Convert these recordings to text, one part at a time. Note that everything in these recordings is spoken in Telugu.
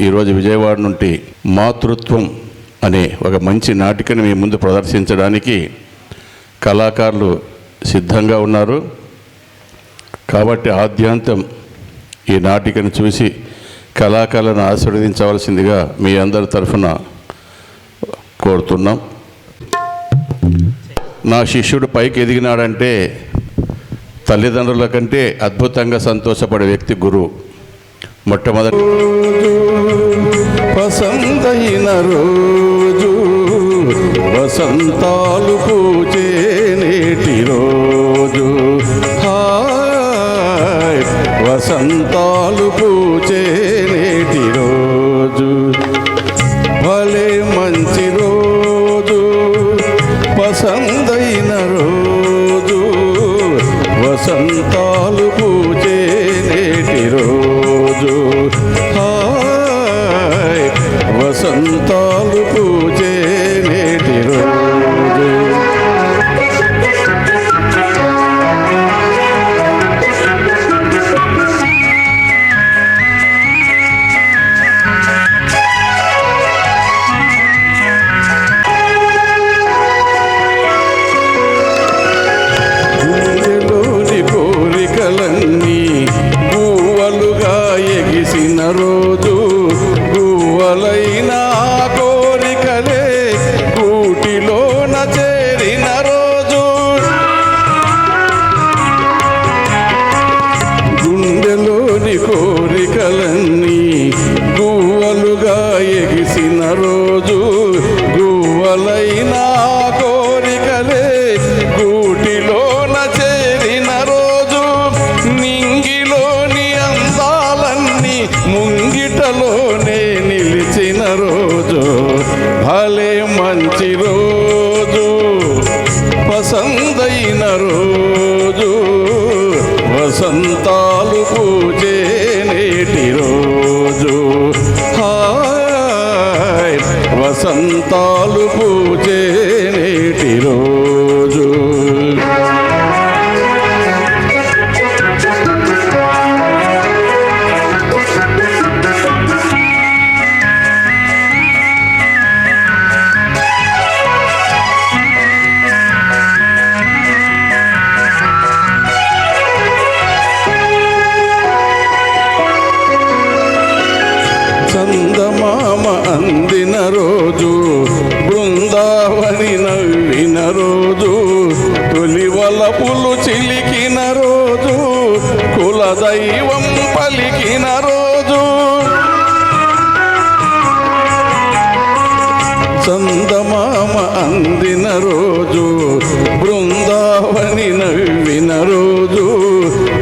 ఈరోజు విజయవాడ నుండి మాతృత్వం అనే ఒక మంచి నాటికను మీ ముందు ప్రదర్శించడానికి కళాకారులు సిద్ధంగా ఉన్నారు. కాబట్టి ఆద్యాంతం ఈ నాటికను చూసి కళాకారులను ఆశీర్వదించవలసిందిగా మీ అందరి తరఫున కోరుతున్నాం. నా శిష్యుడు పైకి ఎదిగినాడంటే తల్లిదండ్రుల కంటే అద్భుతంగా సంతోషపడే వ్యక్తి గురువు. మొట్టమొదటి వసంతైన రోజు వసంతాలు పూచే నేటి రోజు, హాయ్ వసంతాలు పూచే నేటి రోజు, భలే మంచి రోజు వసంతైన రోజు వసంతాలు పూచే నేటి రోజు, హాయ్ వసంతాలు పూచే నేటి రోజు. గుండెలోని కోరికలన్నీ పువ్వులుగా ఎగిసిన రోజు, పువ్వులైన కోరికలే కూటిలోన చేరిన రోజు, గుండెలోని కోరికలన్నీ పువ్వులుగా ఎగిసిన రోజు, పువ్వులైన కోరికలే కూటిలోన చేరిన రోజు, నింగిలోని అందాలన్నీ ముంగిటలోనే నిలిచిన రోజు, భలే మంచి రోజు వసంతైన రోజు వసంతాలు పూచే నేటి రోజు, హాయ్ వసంతాలు పూచే నేటి రోజు. చందమామ అందిన రోజు, బృందావని నవ్విన రోజు, తొలి వలపులు చిలికిన రోజు, కులదైవం పలికిన రోజు, చందమామ అందిన రోజు, బృందావని నవ్విన రోజు,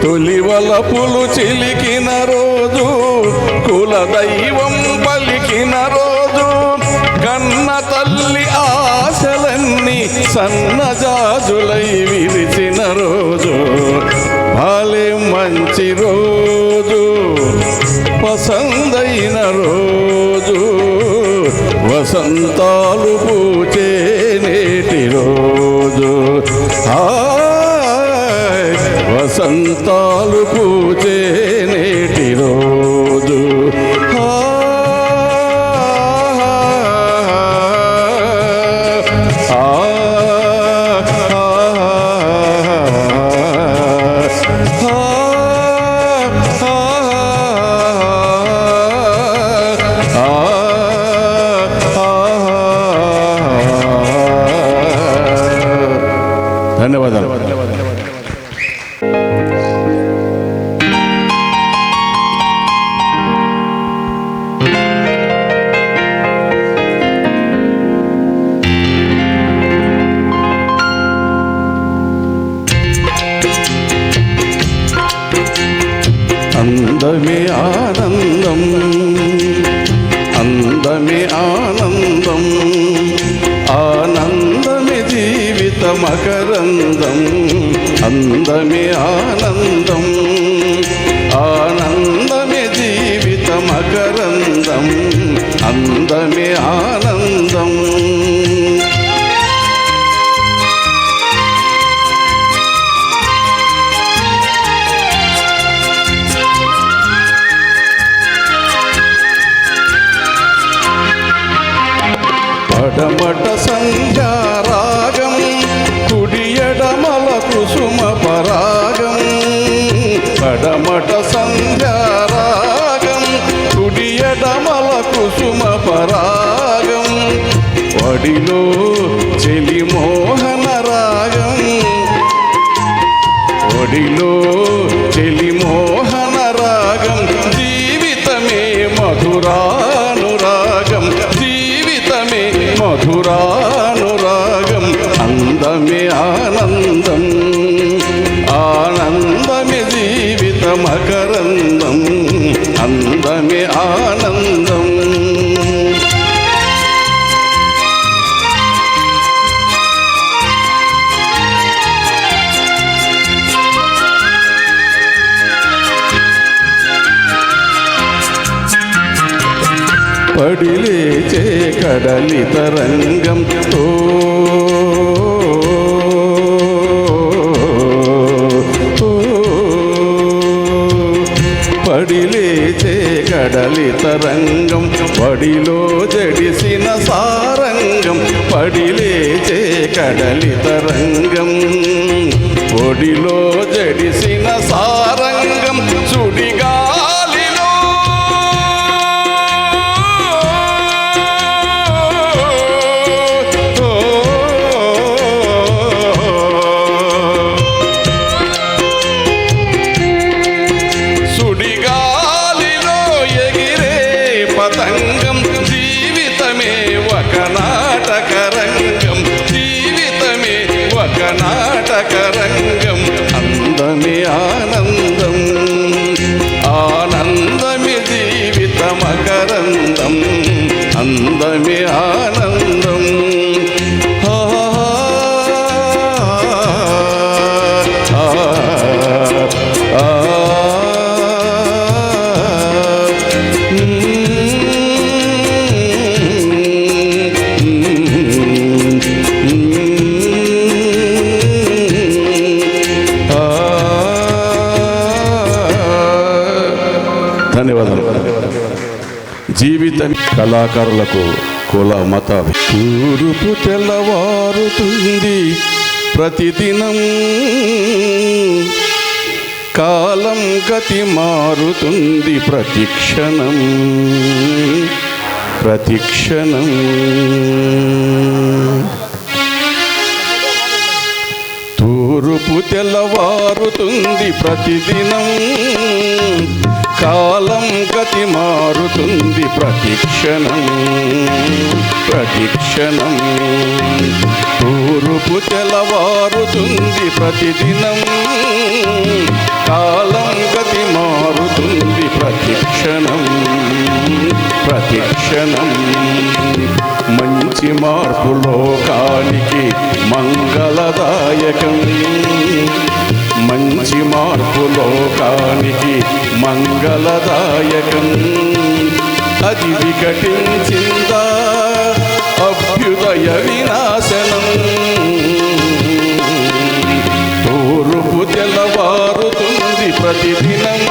తొలి వలపులు చిలికిన రోజు, కులదైవం పలికిన రోజు, కన్న తల్లి ఆశలన్నీ సన్నజాజులై విరిచిన రోజు, భలే మంచి రోజు వసంతైన రోజు వసంతాలు పూచే నేటి రోజు, హాయ్ వసంతాలు పూచే నేటి రోజు, ధన్యవాదాలు. అందమే ఆనందం, అందమే ఆనందం, ఆనందమే జీవిత మకరందం, అందమే ఆనందం, ఆనందమే జీవిత మకరందం, అందమే ఆనందం. సంధ్యారాగం కుడి ఎడమల కుసుమ పరాగం పడమట సంధ్యారాగం కుడి ఎడమల కుసుమ పరాగం వడిలో చెలి మోహన రాగం వడిలో చెలి మోహన రాగం జీవితమే మధురానురాగం జీవితమే మధురానురాగం అందమే ఆనందం ఆనందమే జీవిత మకరందం అందమే ఆనందం పడిలేచే కడలి తరంగం పడిలేచే కడలి తరంగం పడిలో జడిసిన సారంగం పడిలేచే కడలి తరంగం ఒడిలో జడిసిన సారంగం సుడిగా పతంగం జీవితమే ఒక నాటకరంగం జీవితమే ఒక నాటకరంగం అందమే ఆనందం ఆనందమే జీవిత మకరందం అందమే ఆనందం ధన్యవాదాలు. జీవితం కళాకారులకు కుల మత తూర్పు తెల్లవారుతుంది ప్రతిదినం కాలం గతి మారుతుంది ప్రతిక్షణం ప్రతిక్షణం తూర్పు తెల్లవారుతుంది ప్రతిదినం కాలం గతి మారుతుంది ప్రతిక్షణం ప్రతిక్షణం తూర్పు తెల్లవారుతుంది ప్రతిదినం కాలం గతి మారుతుంది ప్రతిక్షణం ప్రతిక్షణం మంచి మార్పు లోకానికి మంగళదాయకం మంచి మార్పు లోకానికి మంగళదాయకం అది వికటించిందా అభ్యుదయ వినాశనం తూర్పు తెల్లవారుతుంది ప్రతిదినం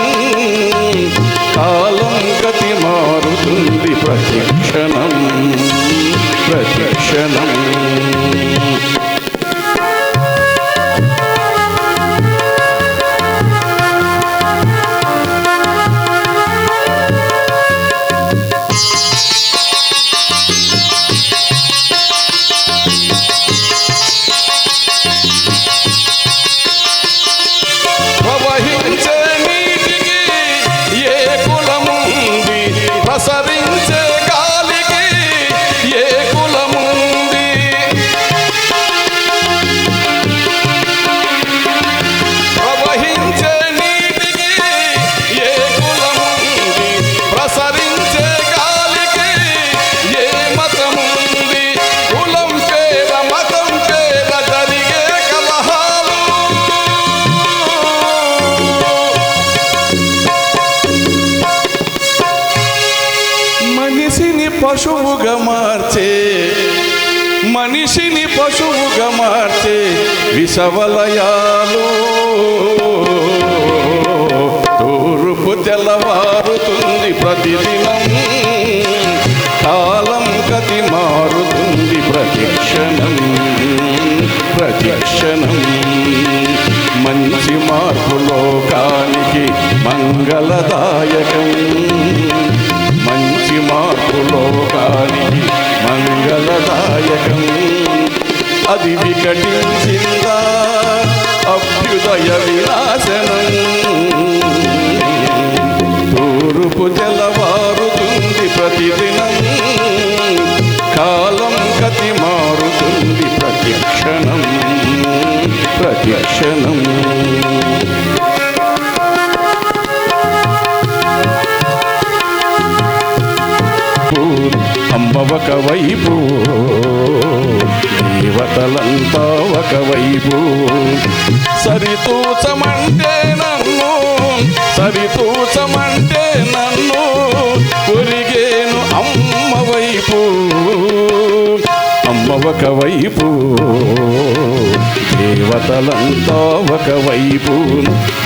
కాలం గతి మారుతుంది ప్రతిక్షణం ప్రతిక్షణం ప్రసరించే గాలికి ఏ కులముంది ప్రవహించే నీటికి ఏ కులముంది ప్రసరించే గాలికి ఏ మతముంది కులం పేర మతం పేర జరిగే కలహాలు పశువుగా మార్చే మనిషిని పశువుగా మార్చే విషవలయాలు తూర్పు తెల్లవారుతుంది ప్రతిదినం కాలం గతి మారుతుంది ప్రతిక్షణం ప్రతిక్షణం ప్రతిక్షణం మంచి మార్పు లోకానికి మంగళదాయకం మంచి మార్పు లోకానికి మంగళదాయకం అది వికటించిందా అభ్యుదయ వినాశనం తూర్పు తెల్లవారుతుంది ప్రతిదినం కాలం గతి మారుతుంది ప్రతిక్షణం ప్రతిక్షణం అమ్మ ఒకవైపు దేవతలంతా ఒకవైపు సరితూచమంటే నన్ను సరితూచమంటే నన్ను ఒరిగేను అమ్మ వైపు అమ్మ ఒకవైపు దేవతలంతా ఒకవైపు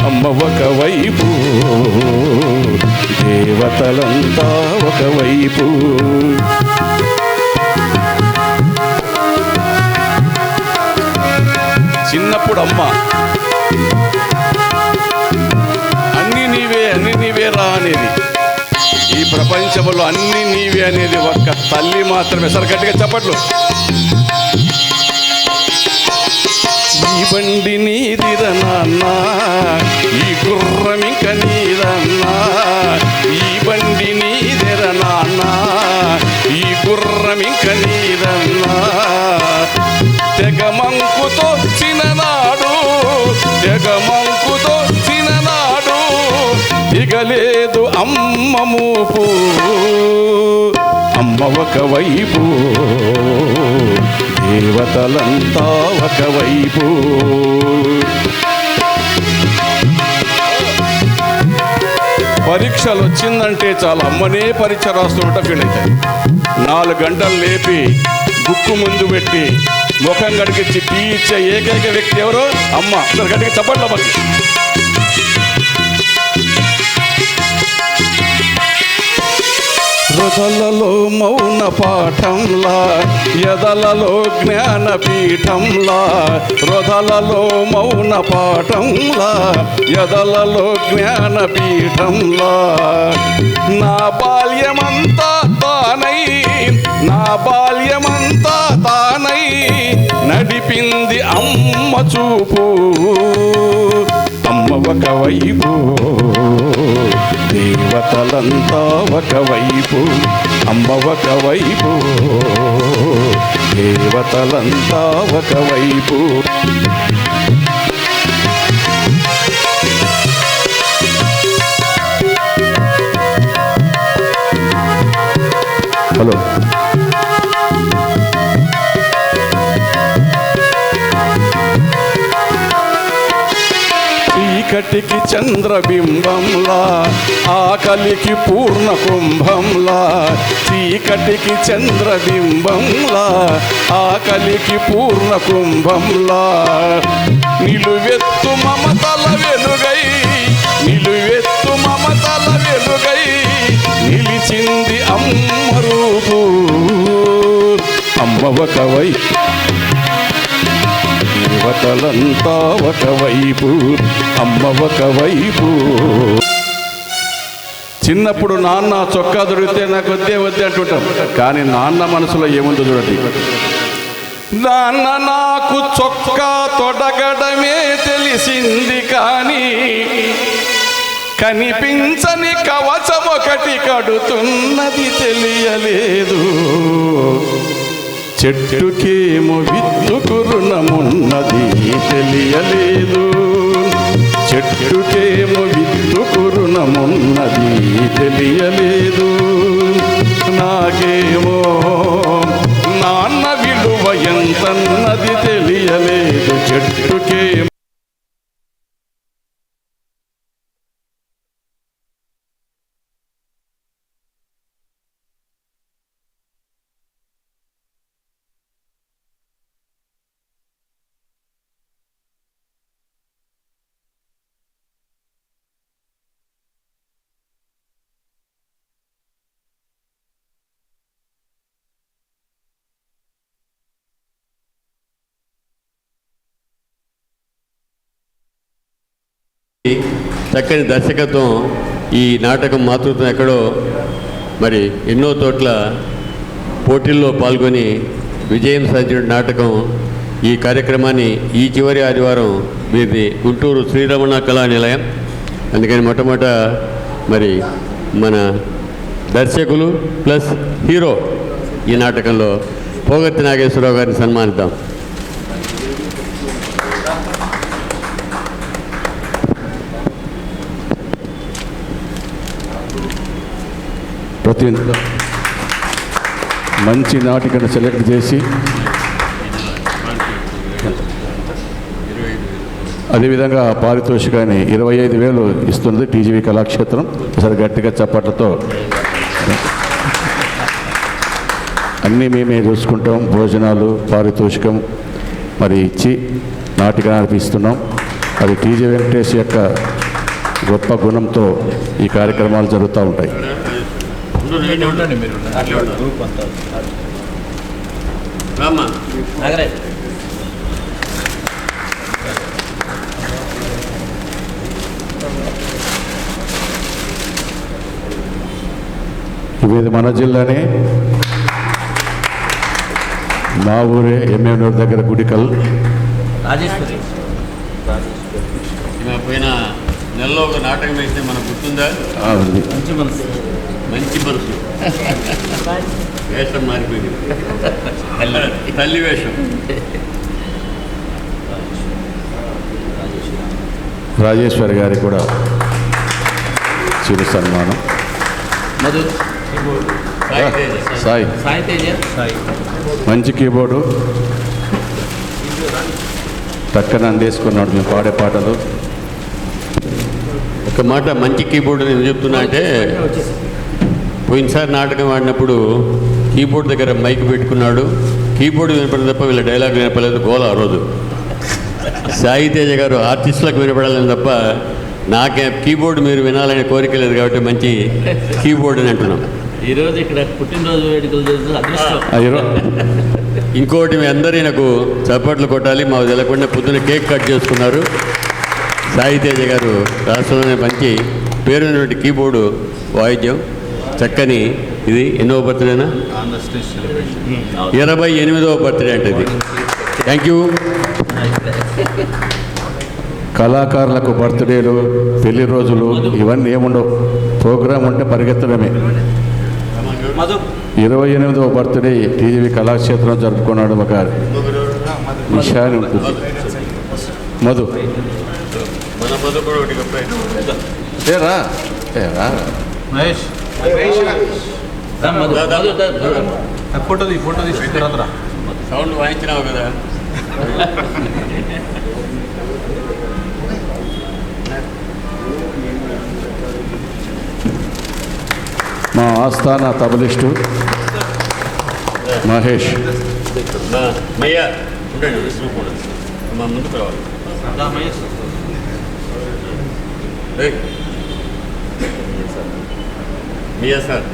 అమ్మ ఒకవైపు దేవతలంతా ఒకవైపు చిన్నప్పుడు అమ్మ అన్ని నీవే రా అనేది ఈ ప్రపంచంలో అన్ని నీవే అనేది ఒక్క తల్లి మాత్రమే. సరే గట్టిగా చప్పట్లు. ఈ బండి నీదిర నాన్న ఈ గుర్రం ఇంక నీదన్నా ఈ బండి నీదిర నాన్న ఈ గుర్రం ఇంక నీదన్నా తెగమంకుతో చిన్ననాడు తెగమంకుతో చిన్ననాడు దిగలేదు అమ్మ మూపు అమ్మ ఒకవైపు దేవతలంతా ఒకవైపు పరీక్షలు వచ్చిందంటే చాలా అమ్మనే పరీక్ష రాస్తుంట ఫీల్ అవుతాయి. 4 గంటలు లేపి బుక్కు ముందు పెట్టి ముఖం గడికిచ్చి టీ ఇచ్చే ఏకైక వ్యక్తి ఎవరో అమ్మ. గడికి చప్పట్ల పని. హృదలలో మౌన పాఠంలా ఎదలలో జ్ఞానపీఠంలా హృదలలో మౌన పాఠంలా ఎదలలో జ్ఞానపీఠంలా నా బాల్యమంతా తానై నా బాల్యమంతా తానై నడిపింది అమ్మ చూపు అమ్మ ఒకవైపు దేవతలంతా ఒకవైపు అమ్మ ఒకవైపు దేవతలంతా ఒకవైపు హలో చీకటికి చంద్రబింబంలా ఆకలికి పూర్ణ కుంభంలా చీకటికి చంద్రబింబంలా ఆకలికి పూర్ణ కుంభంలా నిలువెత్తు మమతల వెలుగై నిలువెత్తు మమతల వెలుగై నిలిచింది అమ్మ రూపు అమ్మ ఒకవై దేవతలంతా ఒకవైపు అమ్మ ఒకవైపు. చిన్నప్పుడు నాన్న చొక్కా దొరికితే నాకు వద్దే అంటుంటాం. కానీ నాన్న మనసులో ఏముందో చూడండి. నాన్న నాకు చొక్కా తొడగడమే తెలిసింది కానీ కనిపించని కవచం ఒకటి కడుతున్నది తెలియలేదు. చెట్టుకేమో విత్తుకు రుణమున్నది తెలియలేదు. చెట్టుకేమో విత్తుకు రుణమున్నది తెలియలేదు. నాకేమో నాన్న విలువ ఎంతన్నది తెలియలేదు. చెట్టుకేమో చక్కని దర్శకత్వం. ఈ నాటకం మాతృత్వం ఎక్కడో మరి ఎన్నో చోట్ల పోటీల్లో పాల్గొని విజయం సాధించిన నాటకం. ఈ కార్యక్రమాన్ని ఈ చివరి ఆదివారం వీరిది గుంటూరు శ్రీరమణ కళా నిలయం. అందుకని మొట్టమొదట మరి మన దర్శకులు ప్లస్ హీరో ఈ నాటకంలో పోగత్తి నాగేశ్వరరావు గారిని సన్మానిద్దాం. ప్రతి మంచి నాటికను సెలెక్ట్ చేసి అదేవిధంగా పారితోషికాన్ని 25,000 ఇస్తున్నది టీజీవీ కళాక్షేత్రం. ఒకసారి గట్టిగా చప్పట్లతో అన్నీ మేమే చూసుకుంటాం. భోజనాలు, పారితోషికం మరి ఇచ్చి నాటిక నడిపిస్తున్నాం. అది టీజీ వెంకటేష్ యొక్క గొప్ప గుణంతో ఈ కార్యక్రమాలు జరుగుతూ ఉంటాయి. ఇది మన జిల్లానే, మా ఊరే, ఎంఎంనూరు దగ్గర గుడికల్. పోయిన నెలలో ఒక నాటకం వేస్తే మనకు గుర్తుందా? మంచి మనసు వేషం మారిపోయింది, తల్లి వేషం. రాజేశ్వరి గారికి కూడా చిరు సన్మానం. సాయి మంచి కీబోర్డు టక్కన అందేసుకున్నాడు. మేము పాడే పాటలు. ఒక మాట, మంచి కీబోర్డు నేను చెప్తున్నా అంటే, పోయినసారి నాటకం ఆడినప్పుడు కీబోర్డ్ దగ్గర మైక్ పెట్టుకున్నాడు. కీబోర్డు వినపడదు తప్ప వీళ్ళ డైలాగ్ వినపడలేదు. గోల ఆ రోజు. సాయి తేజ గారు ఆర్టిస్టులకు వినపడాలని తప్ప నాకే కీబోర్డు మీరు వినాలనే కోరిక లేదు కాబట్టి మంచి కీబోర్డ్ అని అంటున్నాం. ఈరోజు ఇక్కడ పుట్టినరోజు వేడుకలు జరుగుతుంది. అదృష్టం. ఇంకోటి మీ అందరూ నాకు చప్పట్లు కొట్టాలి. మాకు తెలకుండా పొద్దున్న కేక్ కట్ చేసుకున్నారు. సాయి తేజ గారు రాష్ట్రంలోనే మంచి పేరున్నటువంటి కీబోర్డు వాయిద్యం. చక్కని ఇది ఎన్నో బర్త్డేనా? 28వ బర్త్డే అంటే ఇది. Thank you. కళాకారులకు బర్త్డేలు, పెళ్లి రోజులు ఇవన్నీ ఏముండవు. ప్రోగ్రాం ఉంటే పరిగెత్తడమే. 28వ బర్త్డే టీజీవీ కళాక్షేత్రం జరుపుకున్నాడు. ఒక విషయాన్ని ఉంటుంది. మధు ఏరా ఏరా ఫోటో తీసుకురా. సౌండ్ వాయించినావు కదా. మా ఆస్థాన తబలిస్టు మహేష్. మయ్యా ఉండండి, మా ముందుకు రావాలి. మియా సార్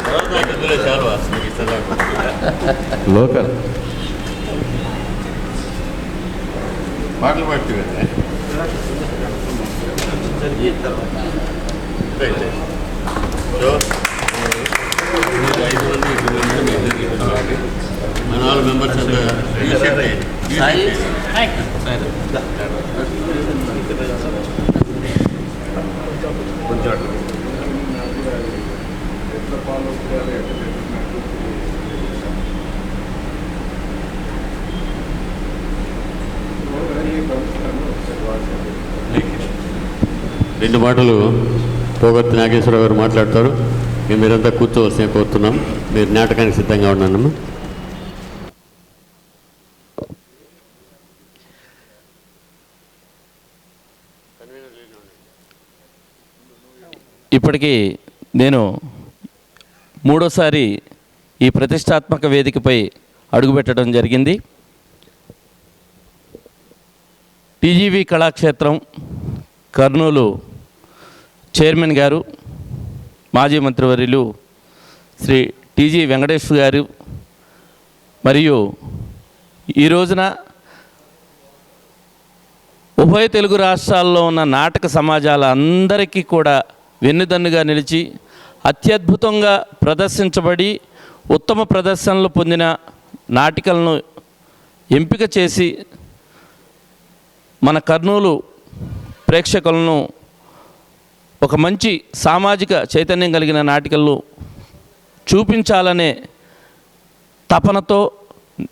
చాలా లోకల్ పాటలు పాడుతూ కదా. మన 4 మెంబర్స్ రెండు మాటలు పోగొత్తి నాగేశ్వరరావు గారు మాట్లాడతారు. మీరంతా కూర్చోవలసిన కోరుతున్నాం. మీరు నాటకానికి సిద్ధంగా ఉన్నానమ్మా. ఇప్పటికీ నేను 3వసారి ఈ ప్రతిష్టాత్మక వేదికపై అడుగుపెట్టడం జరిగింది. టీజీవీ కళాక్షేత్రం కర్నూలు చైర్మన్ గారు, మాజీ మంత్రివర్యులు శ్రీ టీజీ వెంకటేష్ గారు, మరియు ఈ రోజున ఉభయ తెలుగు రాష్ట్రాల్లో ఉన్న నాటక సమాజాల అందరికీ కూడా వెన్నుదన్నుగా నిలిచి అత్యద్భుతంగా ప్రదర్శించబడి ఉత్తమ ప్రదర్శనలు పొందిన నాటికలను ఎంపిక చేసి మన కర్నూలు ప్రేక్షకులను ఒక మంచి సామాజిక చైతన్యం కలిగిన నాటికలను చూపించాలనే తపనతో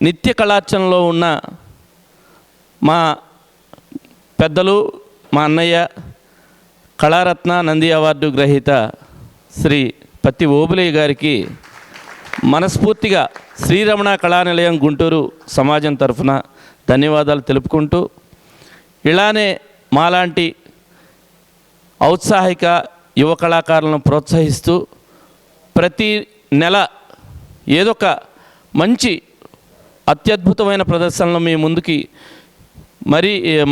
నిత్య కళార్చనలో ఉన్న మా పెద్దలు, మా అన్నయ్య, కళారత్న నంది అవార్డు గ్రహీత శ్రీ పత్తి ఓబులయ్య గారికి మనస్ఫూర్తిగా శ్రీరమణ కళానిలయం గుంటూరు సమాజం తరఫున ధన్యవాదాలు తెలుపుకుంటూ, ఇలానే మాలాంటి ఔత్సాహిక యువ కళాకారులను ప్రోత్సహిస్తూ ప్రతి నెల ఏదొక మంచి అత్యద్భుతమైన ప్రదర్శనలు మీ ముందుకి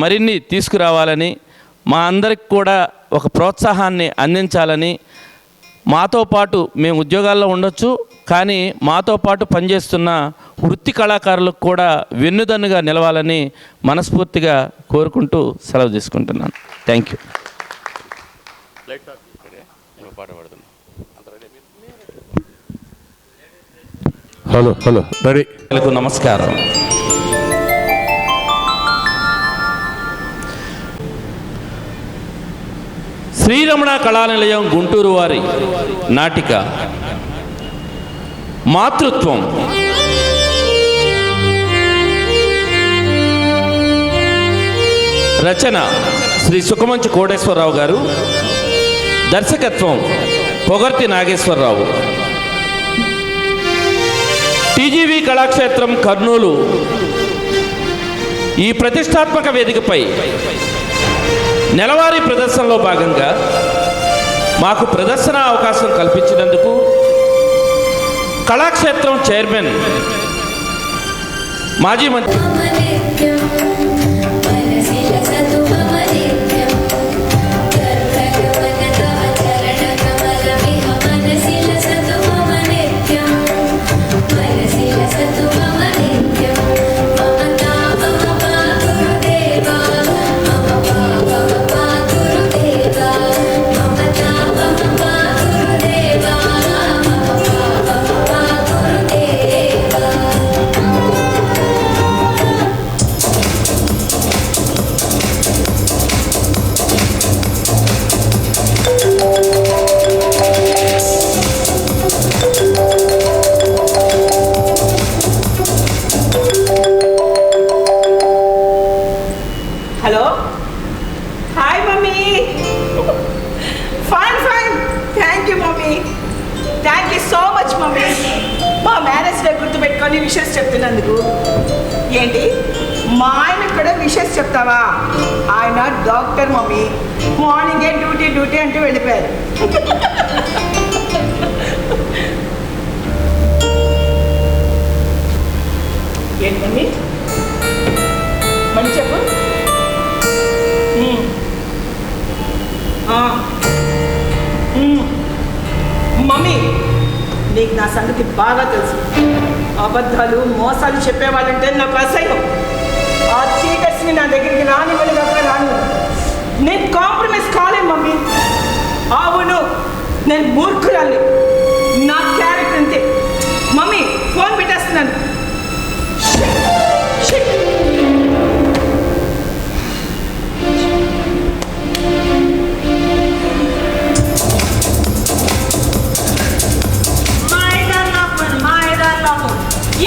మరిన్ని తీసుకురావాలని, మా అందరికి కూడా ఒక ప్రోత్సాహాన్ని అందించాలని, మాతో పాటు మేము ఉద్యోగాల్లో ఉండొచ్చు కానీ మాతో పాటు పనిచేస్తున్న వృత్తి కళాకారులకు కూడా వెన్నుదన్నుగా నిలవాలని మనస్ఫూర్తిగా కోరుకుంటూ సెలవు తీసుకుంటున్నాను. Thank you. Hello ready. నమస్కారం. శ్రీరమణ కళానిలయం గుంటూరు వారి నాటిక మాతృత్వం. రచన శ్రీ సుఖమంచు కోటేశ్వరరావు గారు. దర్శకత్వం పొగర్తి నాగేశ్వరరావు. టీజీవీ కళాక్షేత్రం కర్నూలు ఈ ప్రతిష్టాత్మక వేదికపై నెలవారీ ప్రదర్శనలో భాగంగా మాకు ప్రదర్శన అవకాశం కల్పించినందుకు కళాక్షేత్రం చైర్మన్ మాజీ మంత్రి విషెస్ చెప్తున్నందుకు. ఏంటి మా ఆయన కూడా విషెస్ చెప్తావా? ఆయన డాక్టర్ మమ్మీ, మార్నింగే డ్యూటీ అంటూ వెళ్ళిపోయారు. ఏంటి మమ్మీ మళ్ళీ చెప్పు. మమ్మీ నీకు నా సంగతి బాగా తెలుసు. అబద్ధాలు మోసాలు చెప్పేవాళ్ళంటే నాకు అసహ్యం. ఆ చీటర్స్ని నా దగ్గరికి రానివ్వని రాను. నేను కాంప్రమైజ్ కాలేను మమ్మీ. అవును, నేను మూర్ఖురాలి. నా క్యారెక్టర్ అంతే. మమ్మీ ఫోన్ పెట్టేస్తున్నాను.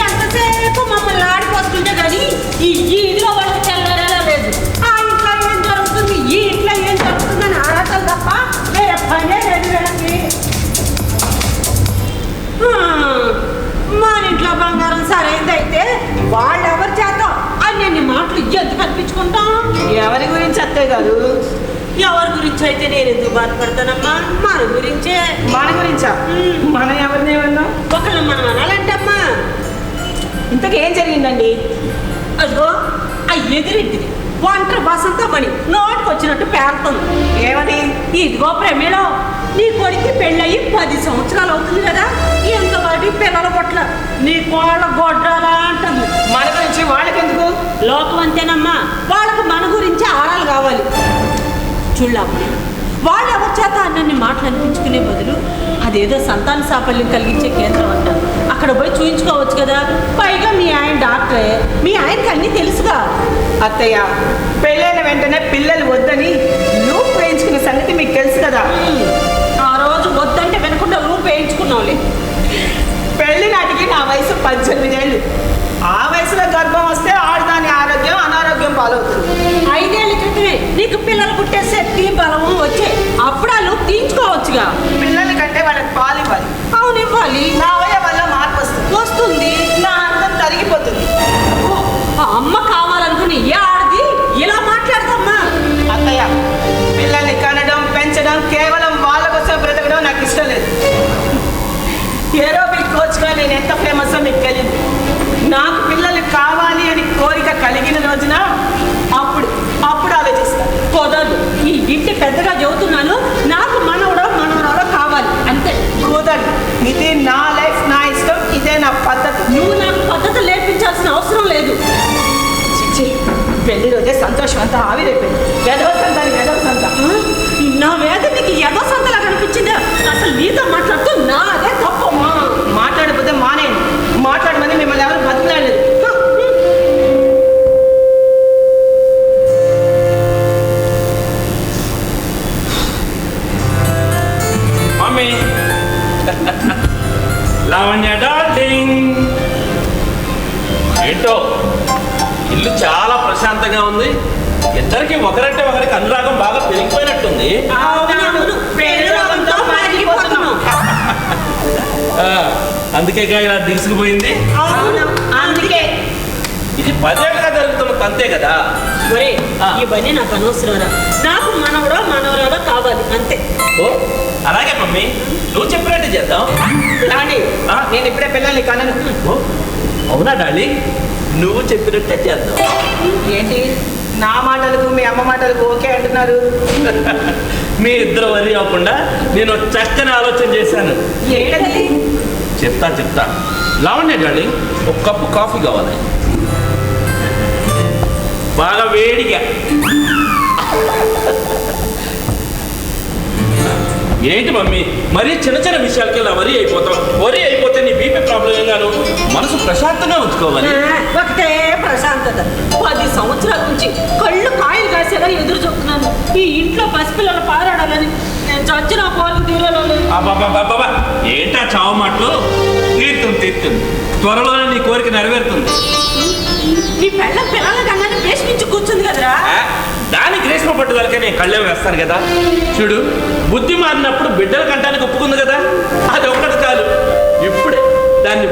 ఎంతసేపు మమ్మల్ని ఆడిపోతుంటే కానీ ఈ ఇంట్లో వాళ్ళకి తెల్లరేలా లేదు. ఆ ఇంట్లో ఏం జరుగుతుంది, ఈ ఇంట్లో ఏం జరుగుతుందని ఆడటం తప్ప వేరే పనే లేదు వీళ్ళకి. మన ఇంట్లో బంగారం సరైందైతే వాళ్ళెవరి చేత అన్ని మాటలు ఎందుకు అనిపించుకుంటాం? ఎవరి గురించి అత్తయ్య గారు? ఎవరి గురించి అయితే నేను ఎందుకు బాధపడతానమ్మా? మన గురించే. మన గురించా? మనం ఎవరిని ఏమన్నా ఒకళ్ళు మనం అనాలంటమ్మా. ఇంతకేం జరిగిందండి? అదిగో ఆ ఎదురింటిది ఒంటరి వసంతమని నోటికి వచ్చినట్టు పేరుతుంది. ఏమని? ఇదిగో ప్రమేలో నీ కొడుకు పెళ్ళయి 10 సంవత్సరాలు అవుతుంది కదా, ఎంతవాటి పిల్లల పొట్ల నీ కోళ్ళ గొడ్రాలా అంటుంది. మన గురించి వాళ్ళకెందుకు? లోకం అంతేనమ్మా, వాళ్ళకు మన గురించి ఆడాలి చూడలేము. వాళ్ళు ఎవరి చేత అన్నన్ని మాటలు అనిపించుకునే బదులు అదేదో సంతాన సాఫల్యం కలిగించే కేంద్రం అంటారు, అక్కడ పోయి చూయించుకోవచ్చు కదా. పైగా మీ ఆయన డాక్టరే, మీ ఆయనకి అన్నీ తెలుసుగా. అత్తయ్య, పెళ్ళైన వెంటనే పిల్లలు వద్దని లూప్ వేయించుకునే సంగతి మీకు తెలుసు కదా. ఆ రోజు వద్దంటే వినకుండా రూపు వేయించుకున్నావులే. పెళ్లి నాటికి నా వయసు 18 ఏళ్ళు. ఆ వయసులో గర్భం వస్తే ఆడదాని ఆరోగ్యం అనారోగ్యం పాలవుతుంది. 5 ఏళ్ల క్రితమే నీకు పిల్లలు పుట్టే శక్తి బలము వచ్చే అప్పుడు ఆ లూపు తీయించుకోవచ్చుగా. పిల్లల కంటే వాళ్ళకి పాలు ఇవ్వాలి. అవును ఇవ్వాలి. నా వల్ల మార్పు వస్తుంది. నా అందం తరిగిపోతుంది. ఆ అమ్మ కావాలనుకుని ఏ ఆడది ఇలా మాట్లాడదమ్మా? అత్తయ్య, పిల్లల్ని కనడం పెంచడం కేవలం వాళ్ళ కోసం బ్రతకడం నాకు ఇష్టం లేదు. ఏరోబిక్ కోచ్గా నేను ఎంత ఫేమస్ మీకు తెలియదు. నాకు పిల్లలు కావాలి అని కోరిక కలిగిన రోజున అప్పుడు ఆలోచిస్తాను. కుదరదు. ఈ ఇంటి పెద్దగా చెబుతున్నాను, నాకు మనవరాలో కావాలి అంతే. కుదరదు. ఇది నా లైఫ్, నా ఇష్టం, ఇదే నా పద్ధతి. నువ్వు నాకు పద్ధతి నేర్పించాల్సిన అవసరం లేదు. చిచ్చి, పెళ్లి రోజే సంతోషం అంతా ఆవిరైపోయింది. వెదవసంత నా వేద నీకు ఎదో సంతలా కనిపించిందా? అసలు నీతో మాట్లాడుతూ నా అదే తప్పమ్మా. మాట్లాడకపోతే మానేయండి. మాట్లాడమని మిమ్మల్ని ఎవరు బతిలాడలేదు. మమ్మీ, లావణ్య డార్లింగ్, ఏంటో ఇల్లు చాలా ప్రశాంతంగా ఉంది. ఇద్దరికి ఒకరంటే ఒకరికి అనురాగం బాగా పెరిగిపోయినట్టుంది. అందుకేగా ఇలా దిగుసుకుపోయింది. అందుకే ఇది 10 ఏళ్ళుగా జరుగుతున్న అంతే కదా. ఇవన్నీ నాకు అనవసరం. నాకు మనవరాలో కావాలి అంతే. ఓ అలాగే మమ్మీ, నువ్వు చెప్పినట్టు చేద్దాం. నేను ఇప్పుడే పిల్లల్ని కనను. ఓ అవునా డార్లింగ్, నువ్వు చెప్పినట్టే చేద్దాం. ఏంటి నా మాటలకు మీ అమ్మ మాటలకు ఓకే అంటున్నారు? మీ ఇద్దరు వరి అవ్వకుండా నేను చక్కని ఆలోచన చేశాను. ఏంటది? చెప్తా. లావణ్య డార్లింగ్, ఒక కప్పు కాఫీ కావాలి, బాగా వేడిగా. ఏంటి మమ్మీ, మరీ చిన్న విషయాలకి ఇలా వరి అయిపోతే నీ బీపీ ప్రాబ్లం ఏం కాదు. మనసు ప్రశాంతంగా ఉంచుకోవాలి. ఒకటే ప్రశాంతత. 10 సంవత్సరాల నుంచి కళ్ళు కాయలు కాసేలా ఎదురు చూస్తున్నాను. ఈ ఇంట్లో పసిపిల్లలు పారాడాలని నేను చచ్చిన కోరిక తీరలేదు. అబ్బాబాబా, ఏంటా చావు మాటలు? తీరుతుంది. త్వరలోనే నీ కోరిక నెరవేరుతుంది. నీ పిల్లల కన్నా పేషించి కూర్చుంది కదరా. దాని గ్రీష్మ పట్టుదలకే నేను కళ్ళే వేస్తాను కదా. చూడు, బుద్ధి మారినప్పుడు బిడ్డల కంటానికి ఒప్పుకుంది కదా, అది ఒక్కటి చాలు. ఇప్పుడే దాన్ని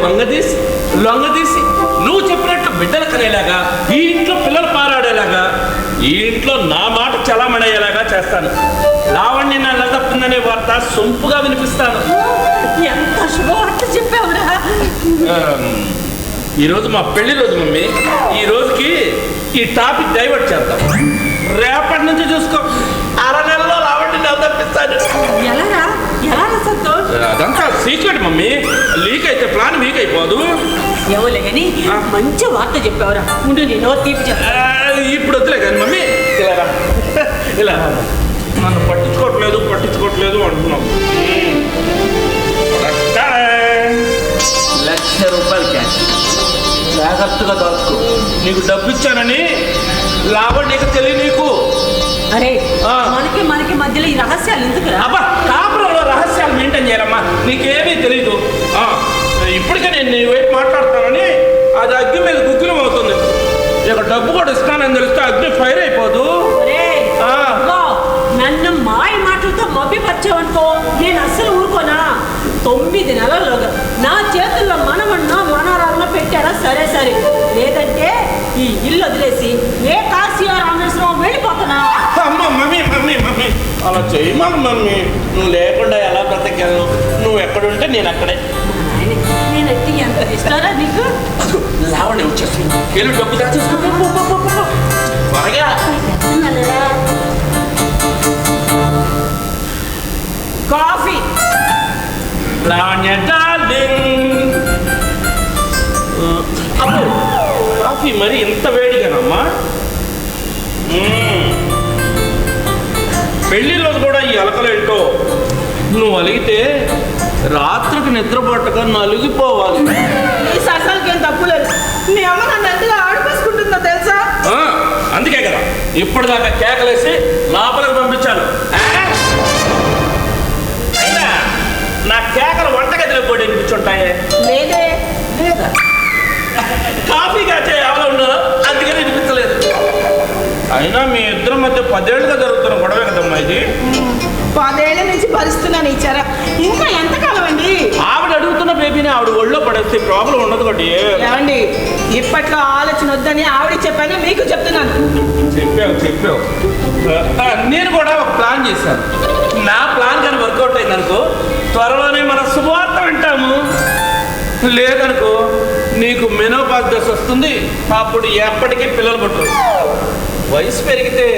లొంగదీసి నువ్వు చెప్పినట్టు బిడ్డలు కనేలాగా, ఈ ఇంట్లో పిల్లలు పారాడేలాగా, ఈ ఇంట్లో నా మాట చలామణయ్యేలాగా చేస్తాను. లావణ్య నా తప్పుందనే వార్త సొంపుగా వినిపిస్తాను. ఎంత శుభవార్త చెప్పావురా. ఈరోజు మా పెళ్లి రోజు మమ్మీ. ఈ రోజుకి ఈ టాపిక్ డైవర్ట్ చేద్దాం. రేపటి నుంచి చూసుకో, 6 నెలల్లో లావణ్య నా తప్పిస్తాను. ఎలా సంతోష్? అదంతా సీక్రెట్ మమ్మీ. లీక్ అయితే ప్లాన్ వీక్ అయిపోదు. ఎవలే కానీ మంచి వార్త చెప్పావురా. ముందు నేను తీపి చెప్తా. ఇప్పుడు వద్దులే కానీ మమ్మీ, ఇలా నన్ను పట్టించుకోవట్లేదు అంటున్నావు. 1,00,000 రూపాయలు క్యాష్ జాగ్రత్తగా దాచుకో. నీకు డబ్బు ఇచ్చానని లావణ్యకు తెలియదు నీకు. అరే మనకి మధ్యలో ఈ రహస్యాలు ఎందుకురా? అబ్బా, కాపురంలో రహస్యాలు మెయింటైన్ చేయాలమ్మా. నీకేమీ తెలీదు. ఇప్పటికే నేను నీ వైపు మాట్లాడతానని అది అగ్గి మీద గుగ్గిలం అవుతుంది. ఇక డబ్బు కూడా ఇస్తానని తెలిస్తే అగ్ని ఫైర్ అయిపోదు. నన్ను మాయ మాటలతో మభ్యపరిచావనుకో, నేను అస్సలు ఊరుకోనా. 9 నెలల్లోగా నా చేతుల్లో మనవరాలను పెట్టారా? సరే, లేదంటే ఈ ఇల్లు వదిలేసి ఏ కాశీయో రామేశ్వరం వెళ్ళిపోతున్నా. మమ్మీ అలా చేయమని మమ్మీ. నువ్వు లేకుండా ఎలా బ్రతకగలను? నువ్వు ఎక్కడుంటే నేను అక్కడే. నేనంటే ఎంత ఇస్తారా నీకు? లావణ్య వచ్చేస్తుంది. వెళ్ళి డబ్బు దాచేసుకో త్వరగా. కాఫీ. లావణ్య డార్లింగ్, అబ్బో కాఫీ మరి ఇంత వేడిగానమ్మా? పెళ్లి రోజు కూడా ఈ అలకలు ఏంటో నువ్వు అలిగితే రాత్రికి నిద్ర పట్టక నలిగిపోవాలి. ఈ సరసాలకి ఏం తప్పు లేదు. మీ అమ్మ నన్ను ఎంతగా ఆడిపేసుకుంటుందో తెలుసా? అందుకే కదా ఇప్పటిదాకా కేకలేసి లోపలికి పంపించాను. అయినా నా కేకలు వంటగదిలో కూడా వినిపించుంటాయే. లేదే. లేదా కాఫీ కాచే ఎవరు ఉండదు, అందుకని వినిపించలేదు. అయినా మీ ఇద్దరి మధ్య 10 ఏళ్ళుగా జరుగుతున్న గొడవే కదమ్మా ఇది. 10 ఏళ్ల నుంచి భరిస్తున్నాను ఇచ్చారా, ఇంకా ఎంతకాలం అండి? ఆవిడ అడుగుతున్న బేబీని ఆవిడ ఒళ్ళో పడేస్తే ప్రాబ్లం ఉండదు కాబట్టి. ఏమండి, ఇప్పట్లో ఆలోచన వద్దని ఆవిడ చెప్పాను, మీకు చెప్తున్నాను. చెప్పావు. నేను కూడా ఒక ప్లాన్ చేశాను. నా ప్లాన్ కానీ వర్కౌట్ అయిందనుకో త్వరలోనే మన శుభవార్త వింటాము. లేదనుకో నీకు మెనోపాజ్ దశ వస్తుంది. అప్పుడు ఎప్పటికీ పిల్లలు పుట్టరు. వయసు పెరిగితే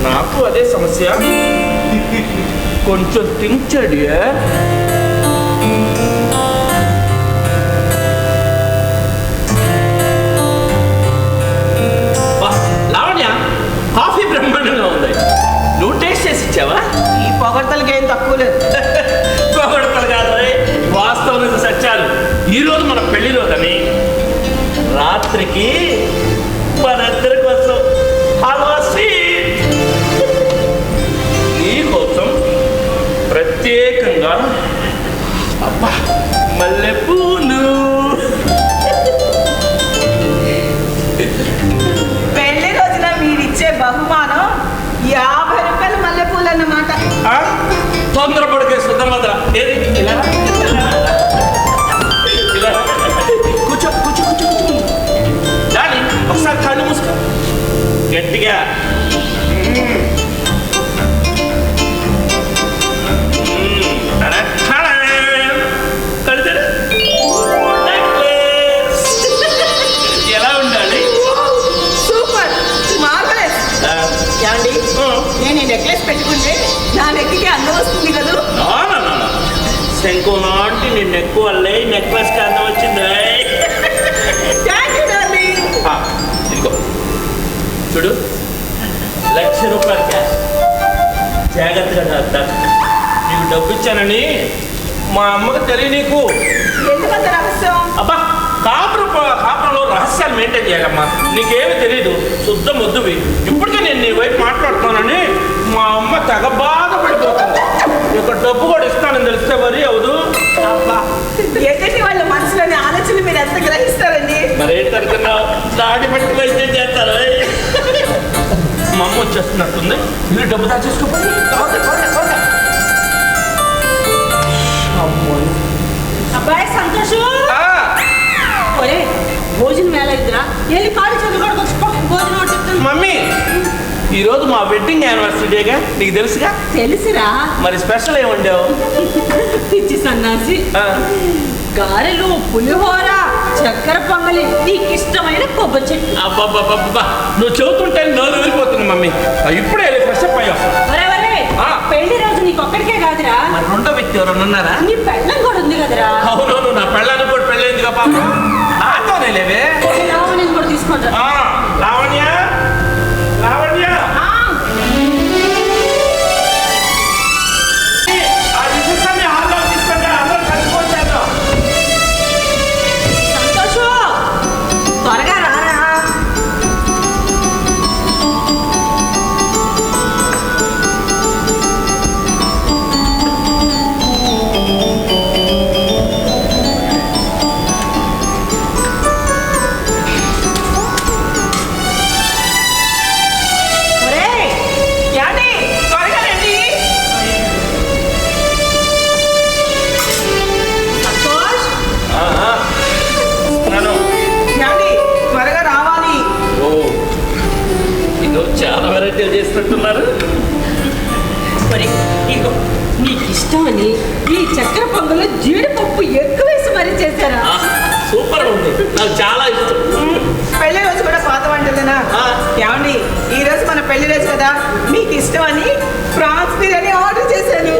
నాకు అదే సమస్య. కొంచెం తించాడు. లావణ్య, కాఫీ బ్రహ్మాండంగా ఉంది. నువ్వు టేస్ట్ చేసి ఇచ్చావా? ఈ పొగడ్తలకి ఏం తక్కువ లేదు. పొగడతలు కాదు, వాస్తవం సత్యాలు. ఈరోజు మన పెళ్లి రోజని రాత్రికి మనిద్దరి కోసం హల్వా స్వీట్ నీ కోసం ప్రత్యేకంగా అబ్బా మల్లెపూలు. పెళ్లి రోజున మీరిచ్చే బహుమానం 50 రూపాయలు మల్లెపూలు అన్నమాట. తొందరపడికే సుందరభద్ర. ఏది ఇలా కూర్చో. దాని ఒకసారి కళ్ళు మూసుకో గట్టిగా. ఎలా ఉండాలి? Super, marvellous. ఏమండి, నేను ఈ నెక్లెస్ పెట్టుకుంటే నా నెక్కి అందం వస్తుంది కదా? శంకు నాటి నిన్ను ఎక్కువ నెక్లెస్ కి అందం వచ్చింది. ఇదిగో చూడు, 1,00,000 రూపాయలు క్యాష్. జాగ్రత్తగా నీకు డబ్బు ఇచ్చానని మా అమ్మకు తెలియ నీకు. ఎందుకంత రహస్యం? అబ్బా, కాపురంలో రహస్యాలు మెయింటైన్ చేయాలమ్మా. నీకేమి తెలీదు, శుద్ధ మొద్దువి. ఇప్పటికే నేను నీ వైపు మాట్లాడుతున్నానని మా అమ్మ తెగ బాధపడిపోతుంది. ఇక డబ్బు కూడా ఇస్తానని తెలిస్తే వరి అవదు. అబ్బా, ఎదుటి వాళ్ళ మనసులోని ఆలోచన మీరు ఎంత గ్రహిస్తారండి? మరేంటనుకున్నావు, దాడి పట్టి వైద్యం చేస్తారు. మా అమ్మ వచ్చేస్తున్నట్టుంది. మీరు డబ్బు దాచేసుకోపోయి. అబ్బాయి సంతోషం, ఒరే భోజనం వేళ ఇద్దరా వెళ్ళి కాలు చదువుకోవడం వచ్చుకో. భోజనం చెప్తాను. మమ్మీ, ఈరోజు మా వెడ్డింగ్ యానివర్సరీ డేగా, నీకు తెలుసుగా? తెలుసురా. మరి స్పెషల్ ఏముండేవు? పిచ్చి సన్నాసి, గారెలు, పులిహోర, చక్కెర పొంగలి, నీకు ఇష్టమైన కొబ్బరి చెట్టు. అబ్బా, నువ్వు చెబుతుంటే నోరు ఊరిపోతుంది మమ్మీ. ఇప్పుడే ఫ్రెష్ అప్ అయ్యి వస్తాను. పెళ్లి రోజు నీకు ఒక్కడికే కాదురా, మరి రెండో వ్యక్తి ఎవరన్నా ఉన్నారా? నీ పెళ్ళం కూడా ఉంది కదరా. అవునవును, నా పెళ్ళానికి కూడా పెళ్ళైందిగా పాపం. నాతోనే లేవే. లావణ్యం కూడా తీసుకుంటా. లావణ్య, ఆ విశేషాన్ని హాల్లో తీసుకుంటే అందరూ కలిసిపోతారు. సంతోషం, త్వరగా రారా. చాలా వెరైటీలు చేస్తున్నారు. మరి ఇగో నీకు ఇష్టమని ఈ చక్కెర పొంగల్లో జీడిపప్పు ఎక్కువ వేసి మరీ చేశారా? సూపర్ ఉంది, నాకు చాలా ఇష్టం. పెళ్లి రోజు కూడా పాత వంటలేనా? ఏమండి, ఈ రోజు మన పెళ్లి రోజు కదా, మీకు ఇష్టమని ప్రాన్స్ బిర్యానీ ఆర్డర్ చేశాను.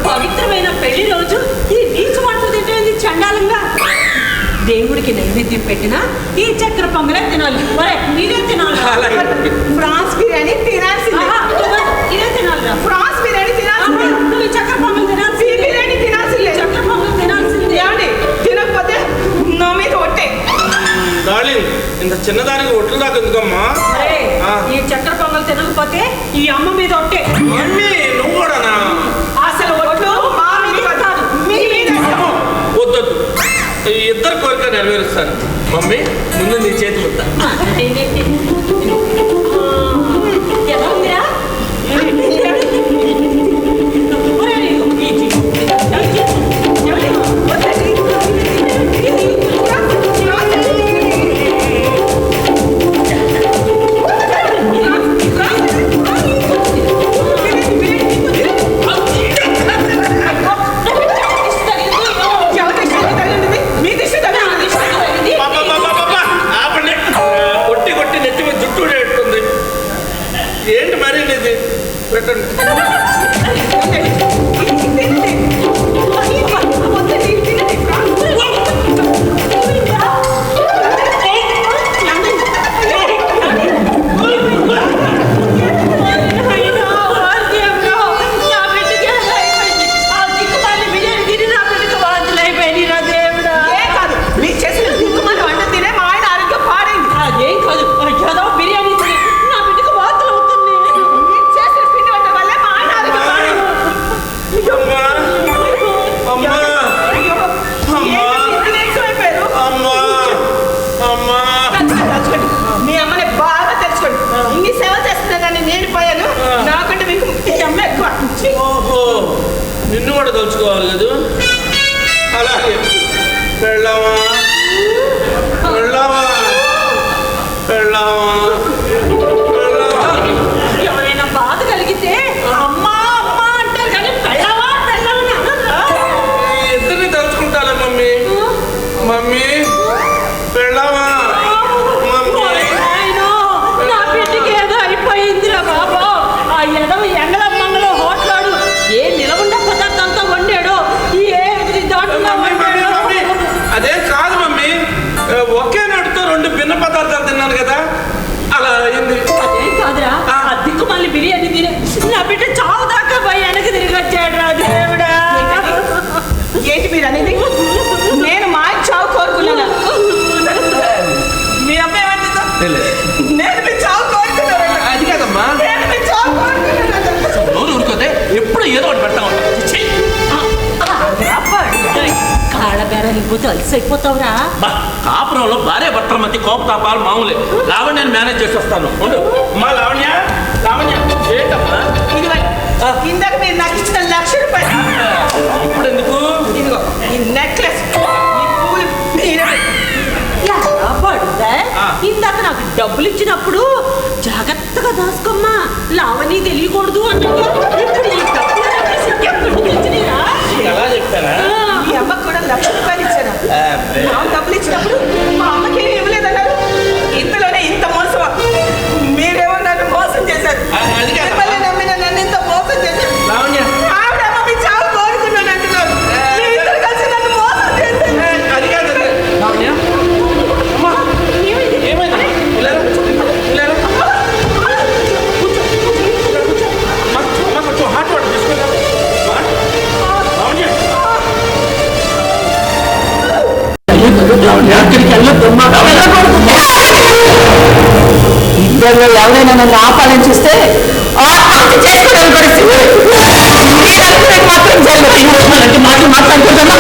పవిత్రమైన పెళ్లి రోజు ఈ నీచు వంటలు తింటే చండాలంగా. దేవుడికి నైవేద్యం పెట్టినా ఈ చక్కెర పొంగలే తినాలి. మీరే తినాలి. ఫ్రాన్స్ బిర్యానీ తినాల్సిందే. ఇదే తినాలిరా. ఫ్రాన్స్ బిర్యానీ తినాల్సిందే. నువ్వు చక్కెర పొంగల్ తినాల్సిందే. ఈ బిర్యానీ తినాల్సిందే. చక్కెర పొంగల్ తినాల్సిందే. ఏమండి తినకపోతే నా మీద ఒట్టే. డార్లింగ్, ఇంత చిన్నదానికి ఒట్లు దాకా ఎందుకమ్మా? ఈ చక్కెర పొంగల్ తినకపోతే ఈ అమ్మ మీద ఒట్టే. మమ్మీ నువ్వు కూడానా? అసలు ఒట్లు మా మీద కాదు, మీ మీద. వద్దొద్దు, ఈ ఇద్దరు కోరిక నెరవేరుస్తాను. మమ్మీ ముందు నీ చేతి ముద్ద. ఎలా ఉందిరా? కొట్టి కొట్టి నెత్తి మీద జుట్టు ఎట్టుంది. ఏంటి మరి ఇది? పెట్టండి. మీ అమ్మని బాగా తెలుసుకోండి. ఇన్ని సేవ చేస్తున్నానని నేను పోయాను, నాకంటే మీకు ఈ అమ్మ ఎక్కువ. ఓహో, నిన్ను కూడా తలుచుకోవాలి కదా. అలాగే వెళ్ళావా వెళ్ళావా వెళ్ళావా వెళ్ళావా. ఎవరైనా బాధ కలిగితే అమ్మా అమ్మా అంటారు కానీ పెళ్ళవా పెళ్ళవని అనరా? ఇద్దరిని తలుచుకుంటాలే మమ్మీ. మమ్మీ వెళ్ళావా మమ్మీ. నా బిడ్డకి ఏదో అయిపోయిందిరా బాబు. ఆ ఎదవ ఎంగళ మంగళ హోటలాడు ఏ నిలబడ్డ పదార్థాలతో వండాడో, ఏ దాంట్లో వండాడో. అదేం కాదు మమ్మీ, ఒకే నోటితో రెండు భిన్న పదార్థాలు తిన్నాను కదా, అలా అయింది. అదేం కాదురా, ఆ దిక్కుమాలి బిర్యానీ తినే నా బిడ్డ చావు దాకా పోయి వెనక్కి తిరిగి వచ్చాడు రా దేవుడా. ఏంటి మీరు అనేది? నేను మా చావు కోరుకున్నాను. మీ అమ్మాయి ఏమంటుందో? నేను మీ చావు కోరుకున్నాను. అది కాదమ్మా, నేను మీ చావు కోరుకున్నాను. నోరు ఊరుకోతే ఎప్పుడు ఏదో ఒకటి పెడతా ఉంటా. కాళ్ళబేరాలు ఇవ్వదు అలసైపోతావురా. కాపురంలో భార్య భర్తల మధ్య కోపతాపాలు మామూలే. లావణ్యాన్ని మేనేజ్ చేసి వస్తాను. ఉండు అమ్మా. లావణ్య లావణ్య ఏంటమ్మా? ఇందాక మీరు నాకు ఇచ్చిన ₹1,00,000 ఇప్పుడు ఎందుకు? ఇదిగో ఈ నెక్లెస్, ఈ పూలు మీరే పడుదా? ఇందాక నాకు డబ్బులు ఇచ్చినప్పుడు జాగ్రత్తగా దాసుకోమ్మా, లావణి తెలియకూడదు అన్నాడు. ఇప్పుడు ఈ డబ్బులు ఎప్పుడు తెచ్చినరా? ఎలా చెప్పారా? మీ అమ్మకు కూడా ₹1,00,000 ఇచ్చాను. నాకు డబ్బులు ఇచ్చినప్పుడు మా అమ్మకి ఏమి ఇవ్వలేదన్నారు. ఇంతలోనే ఇంత మోసం. మీరేమో నన్ను మోసం చేశారు. మిమ్మల్ని నమ్మిన నన్ను ఇంత మోసం చేశారు. లావణ్య ఆవిడేమో మీ చావు కోరుకున్నాను అంటున్నారు. మీ ఇద్దరు కలిసి నన్ను మోసం చేశారు. అది కాదు లావణ్య. అమ్మా ఏమైందా? ఇలా కొంచెం హాట్ వాటర్ తీసుకుంటా. ఇద్దరు ఎవరైనా నన్ను ఆపాలని చూస్తే చేసుకోవడం పరిస్థితి మాటలు మాట్లాడుకుంటున్నా.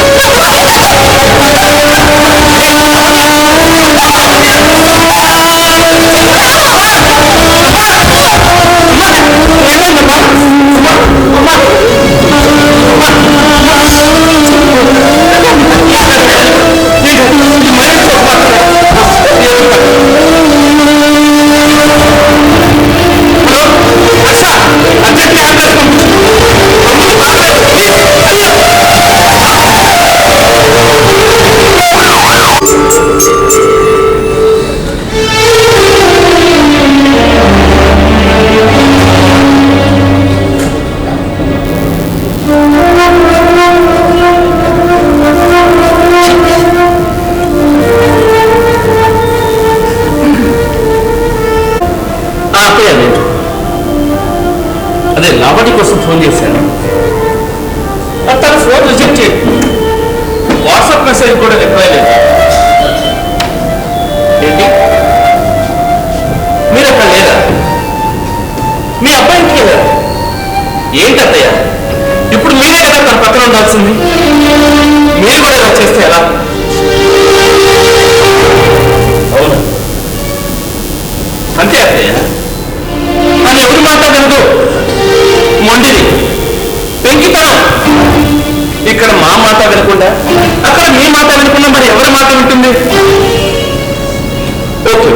లేదు. అదే లావణి కోసం ఫోన్ చేశాను, తన ఫోన్ రిజెక్ట్ చేయండి. వాట్సాప్ మెసేజ్ కూడా రిప్లై లేదు. ఏంటి మీరు అక్కడ లేదా? మీ అబ్బాయి ఇంటికి వెళ్ళారు. ఏంటి అత్తయ్య, ఇప్పుడు మీరే కదా తన పక్కన ఉండాల్సింది. మీరు కూడా ఇలా చేస్తే ఎలా? అవును అంతే అత్తయ్య, అని ఎవరు మాట్లాడదు. మొండిది, పెంకితనం. ఇక్కడ మా మాట వినకుండా అక్కడ మీ మాట వినకుండా మరి ఎవరి మాట వింటుంది? ఓకే,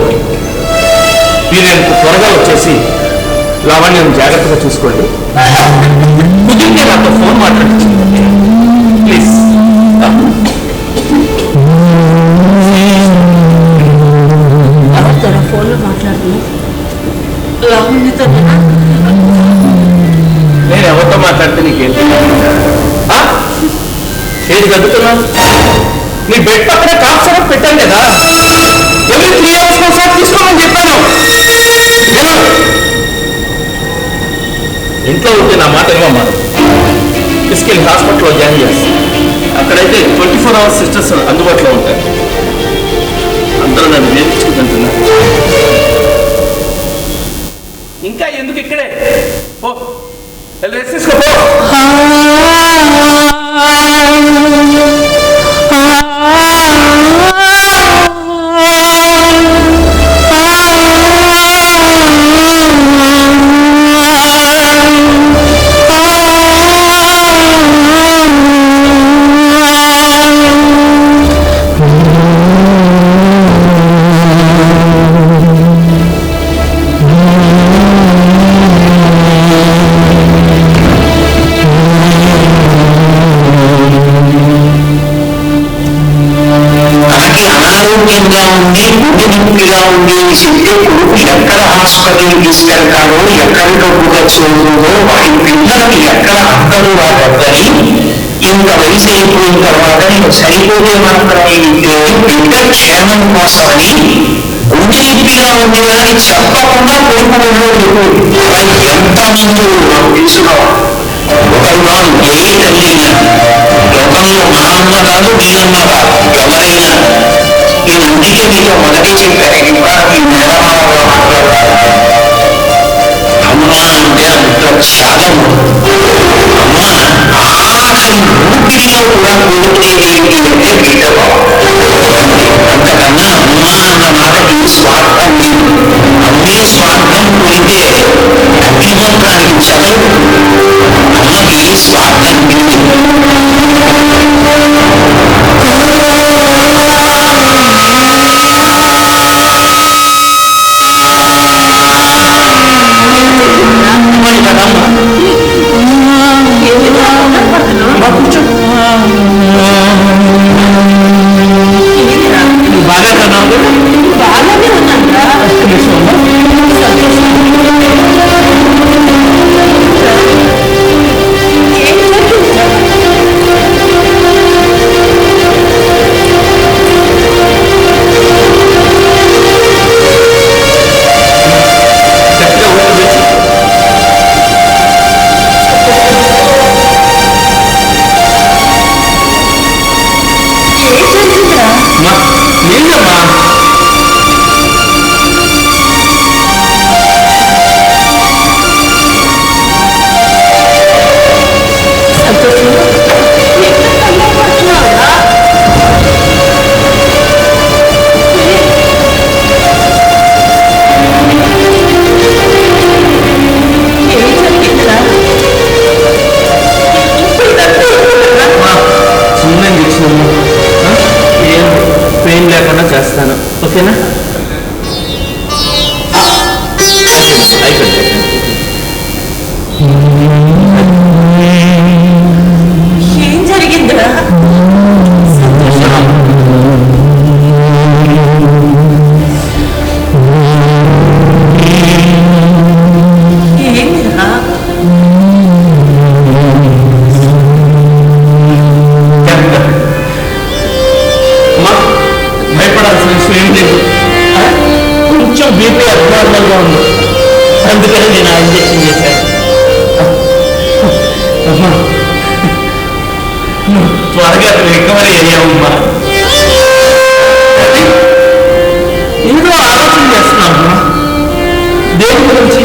మీరు త్వరగా వచ్చేసి లావణ్యం జాగ్రత్తగా చూసుకోండి. కుదిరితే నాతో ఫోన్ మాట్లాడించండి ప్లీజ్. ఫోన్లో మాట్లాడుతున్నా లావణ్యతో. నేను ఎవరితో మాట్లాడితే నీకేంటి? ఏది గదుతున్నా? నీ బెడ్ పక్కన కాఫ్ సిరప్ పెట్టాను కదా, ఎవరి 3 hours ఒకసారి తీసుకోమని చెప్పాను. ఇంట్లో ఉంటే నా మాట ఏమమ్మా, తీసుకెళ్ళి హాస్పిటల్లో జాయిన్ చేస్తాను. అక్కడైతే 24 hours సిస్టర్స్ అందుబాటులో ఉంటాయి. అందరూ నన్ను వేధించుకుంటున్నారు. ఇంకా ఎందుకు ఇక్కడే? ఓ రెస్ట్ తీసుకో. అనారోగ్యంగా ఉంది, నొప్పిగా ఉంది చెప్తే కొడుకు ఎక్కడ హాస్పిటల్కి తీసుకెళ్తాడో, ఎక్కడ డబ్బుగా చూస్తుందో, వాడి పిల్లలకి ఎక్కడ అక్కడు వాడద్దని, ఇంత వయసు అయిపోయిన తర్వాత నేను సరిపోతే మాత్రం బిడ్డ క్షేమం కోసమని గుండె నొప్పిగా ఉంది అని చెప్పకుండా కొడుకు ఎంతమంది నాకు తెలుసుకున్నావు. ఒకరుగా ఏ తల్లి లోకంలో మా అమ్మ కాదు, మీ అమ్మ కాదు, ఎవరైనా నేను అందుకే మీతో మొదటి చెప్పాను. ఇంకా మీ మేనమామగా మాట్లాడాలి. అమ్మ అంటే అంత త్యాగం. అమ్మ ఆఖరి ఊపిరిలో కూడా కోరుకునేది అంటే బిడ్డ. అంతకన్నా అమ్మ అన్న మాటకి స్వార్థం లేదు. అమ్మే స్వార్థం పోయితే అగ్నిహోత్రానికి చదవు. అమ్మకి స్వార్థం లేదు. బాగానే ఉన్నాను. ఓకేనా? అయిపోయింది. ఏం జరిగిందిరా? ఏంటిరా? భయపడాల్సిన విషయం ఏం లేదు. కొంచెం బీపీ అబ్నార్మల్గా ఉంది, అందుకని నేను ఆ ఇంజక్షన్ చేశాను. త్వరగా రికవరీ అయ్యామమ్మా. ఏదో ఆలోచన చేస్తున్నామ్మా. దేని గురించి?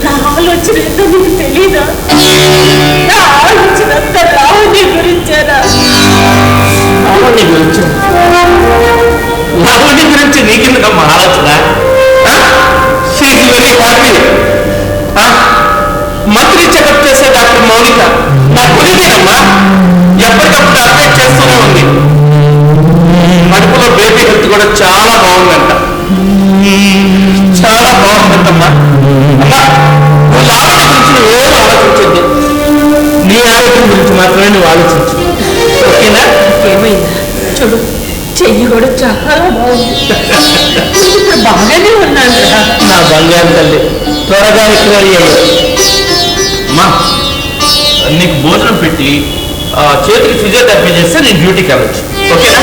నా ఆలోచన ఏంటో నీకు తెలీదా? నా ఆలోచన అంతా లావణ్య గురించేనా? లావణ్య గురించి? లావణ్య గురించి నీకెందుకమ్మా ఆలోచన? She's very happy. Monthly checkup చేసే డాక్టర్ మౌనిక నా గురిదేనమ్మా. ఎప్పటికప్పుడు అప్డేట్ చేస్తూనే ఉంది. కడుపులో బేబీ హెల్త్ కూడా చాలా బాగుందంట. చాలా బాగుందంటమ్మా. అమ్మా నువ్వు లావణ్య గురించి నువ్వేం ఆలోచించద్దు. నీ ఆరోగ్యం గురించి మాత్రమే నువ్వు ఆలోచించు. ఓకేనా? ఏమైందా? చూడు, చెయ్యి కూడా చాలా బాగుంది. ఇప్పుడు బాగానే ఉన్నాను రా. నా బంగారు తల్లి, త్వరగా రికవరీ అయ్యావు. అమ్మా నీకు భోజనం పెట్టి చేతికి ఫిజియోథెరపీ చేస్తే నేను డ్యూటీకి వెళ్ళచ్చు. ఓకేనా?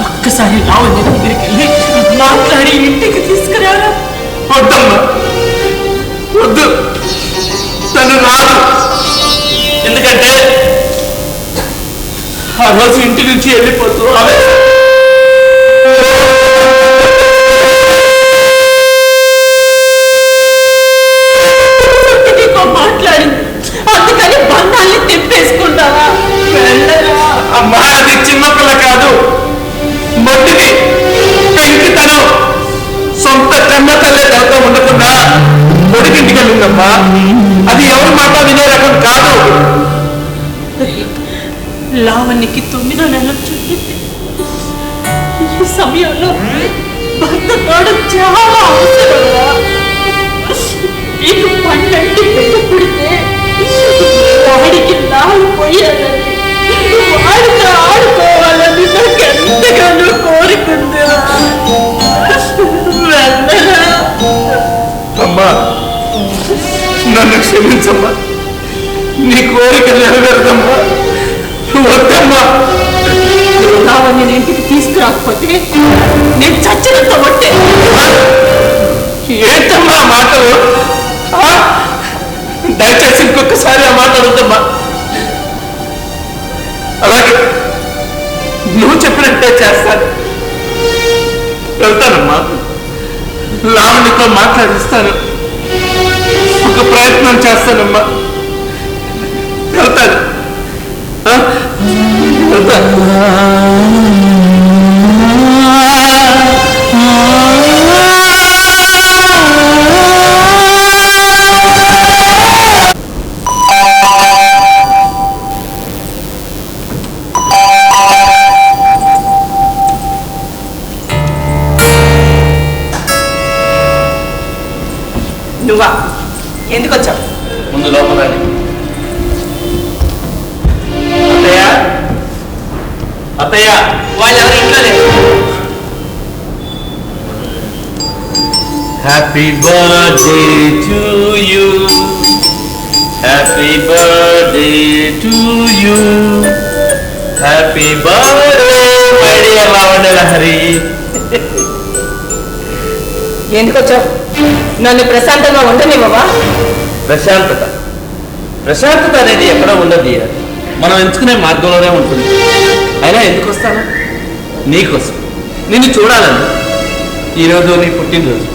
ఒక్కసారి లావణ్య దగ్గరికి వెళ్ళి మాట్లాడి ఇంటికి తీసుకురారా. వద్దమ్మా, వద్దు, తను రాదు. ఎందుకంటే ఆ రోజు ఇంటి నుంచి వెళ్ళిపోతూ మాట్లాడింది, అందుకని బంధాన్ని తెప్పేసుకుంటావా? అమ్మా, అది చిన్నపిల్ల కాదు, మొట్టిది, పెంకితనం. సొంత కన్న తల్లే తనతో ఉండకుండా కొడుకింటికి వెళ్ళిందమ్మా. అది ఎవరి మాట వినే రకం కాదు. లావణ్యకి 9వ నెల చూపింది. ఈ సమయంలో భర్త తోడు చాలా అవసరంగా. నీకు 12 బిడ్డ పుడితే వాడికి నాలు పోయాలని, వాడితో ఆడుకోవాలని నాకు ఎంతగానో కోరుకుంది. అమ్మా, అమ్మా నన్ను క్షమించమ్మా, నీ కోరిక నెరవేరదమ్మా. వద్దమ్మా. రావని నేను ఇంటికి తీసుకురాకపోతే నేను చచ్చినంత కొట్టే. ఏంటమ్మా మాటలు? దయచేసి ఇంకొకసారి ఆ మాట వద్దమ్మా. అలాగే నువ్వు చెప్పినట్టే చేస్తాను. వెళ్తానమ్మా, లావణ్యతో మాట్లాడిస్తాను. ఒక ప్రయత్నం చేస్తానమ్మా. వెళ్తాను. వెళ్తాను. నువ్వా? ఎందుకు వచ్చావు? ముందు లోపల అత్తయ్య, అత్తయ్య వాళ్ళు ఎవరు ఇంట్లో లేరు. Happy birthday to you, happy birthday to you, happy birthday my dear Lavanya Lahari. ఎందుకు వచ్చావు? నన్ను ప్రశాంతంగా ఉండనివ్వవా? ప్రశాంతత ప్రశాంతత అనేది ఎక్కడ ఉండదు, మనం ఎంచుకునే మార్గంలోనే ఉంటుంది. అయినా ఎందుకు వస్తాను? నీకోసం, నిన్ను చూడాలని. ఈరోజు నీ పుట్టినరోజు,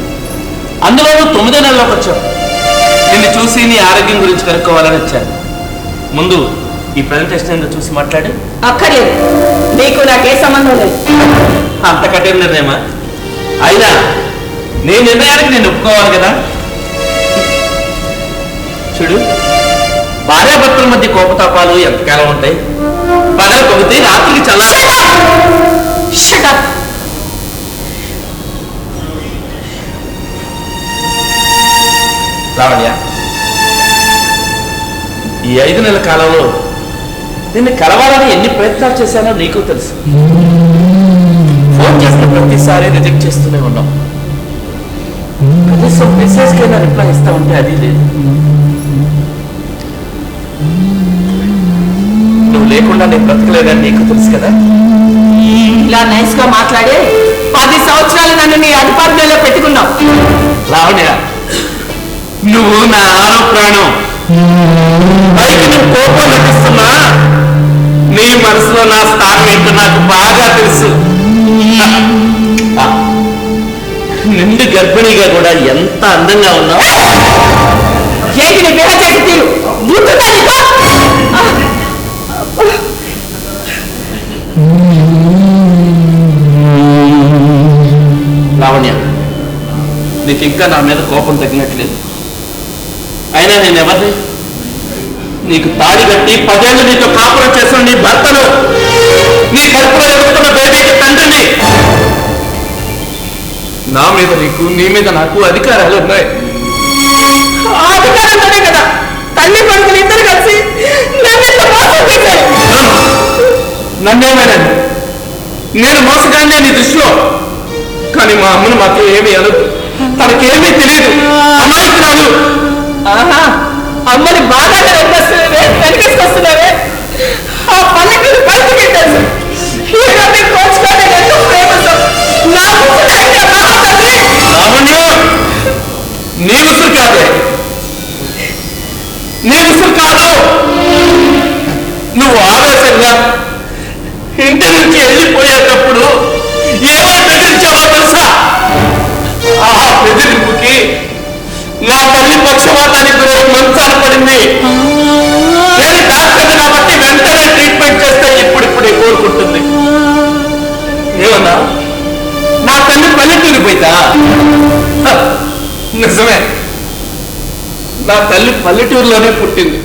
అందులోనూ 9వ నెలలోకి వచ్చావు. నిన్ను చూసి నీ ఆరోగ్యం గురించి కనుక్కోవాలని వచ్చాను. ముందు ఈ ప్రజెంటేషన్ ఏందో చూసి మాట్లాడు. అక్కర్లేదు, నీకు నాకే సంబంధం లేదు. అంత కఠిన నిర్ణయమా? అయినా నీ నిర్ణయానికి నేను ఒప్పుకోవాలి కదా. చూడు, భార్యాభర్తల మధ్య కోపతాపాలు ఎంతకాలం ఉంటాయి? పగలు పొగితే రాత్రికి చల్లారి. లావణ్య, ఈ 5 నెలల కాలంలో నిన్ను కలవాలని ఎన్ని ప్రయత్నాలు చేశానో నీకు తెలుసు. ఫోన్ చేసిన ప్రతిసారి రిజెక్ట్ చేస్తూనే ఉన్నాం. కనీసం మెసేజ్కైనా రిప్లై ఇస్తా ఉంటే అది లేదు. నువ్వు లేకుండా నేను బ్రతకలేదని నీకు తెలుసు కదా. ఇలా నైస్ గా మాట్లాడే 10 సంవత్సరాలు నన్ను నీ అధికారంలో పెట్టుకున్నావు. లావణ్య, నువ్వు నా ఆరో ప్రాణం. పైకి నువ్వు కోపం నటిస్తున్నా నీ మనసులో నా స్థానం ఏంటో నాకు బాగా తెలుసు. నిండు గర్భిణిగా కూడా ఎంత అందంగా ఉన్నావు. ఏంటి నీ బేహచేసి తీరు? గుర్తుందా నీకు? లావణ్య, నీకు ఇంకా నా మీద కోపం తగ్గినట్లేదు. అయినా నేను ఎవరిని? నీకు తాడి కట్టి 10 ఏళ్ళు నీతో కాపురం చేసిన నీ భర్తను, నీ కడుపులో ఎదుగుతున్న బేబీకి తండ్రిని. నా మీద నీకు, నీ మీద నాకు అధికారాలు ఉన్నాయి. ఆ అధికారంతోనే కదా తల్లి కొడుకులు ఇద్దరు కలిసి నన్నేమైనా నేను మోసగానే నీ దృష్టిలో. కానీ మా అమ్మను మాత్రం ఏమీ అనదు. తనకేమీ తెలియదు, అమాయకురాలు. అమ్మని బాగా వెనకేసుకొస్తున్నావే. ఆ పల్లెటూరు బయటకి తెలుసు. నీ ఉసురు కాదే, నీ ఉసురు కాదు. నువ్వు ఆవేశంగా ఇంటి నుంచి వెళ్ళిపోయేటప్పుడు ఏమో బెదిరించావో తెలుసా? ఆ బెదిరింపుకి నా తల్లి పక్షవాతానికి గురి మంచాన పడింది. నేను డాక్టర్ కాబట్టి వెంటనే ట్రీట్మెంట్ చేస్తే ఇప్పుడిప్పుడే కోరుకుంటుంది. ఏమన్నా నా తల్లి పల్లెటూరు పోయితా? నిజమే, నా తల్లి పల్లెటూరులోనే పుట్టింది.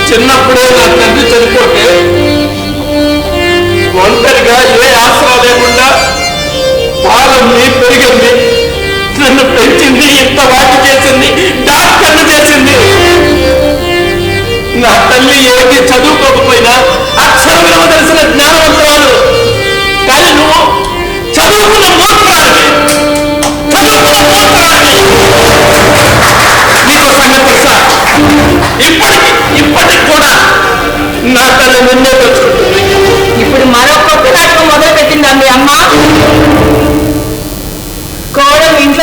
చిన్నప్పుడే నా తండ్రి చనిపోతే ఒంటరిగా ఏ ఆసరా లేకుండా పాలమ్మి పెరిగింది, నన్ను పెంచింది, ఇంత వాటి చేసింది, డాక్టర్లు చేసింది. నా తల్లి ఏది చదువుకోకపోయినా అక్షర విలువ తెలిసిన జ్ఞానవంతురాలు. కానీ నువ్వు చదువుకున్న మూర్ఖురాలివి. చదువుకున్న మూర్ఖురాలివి.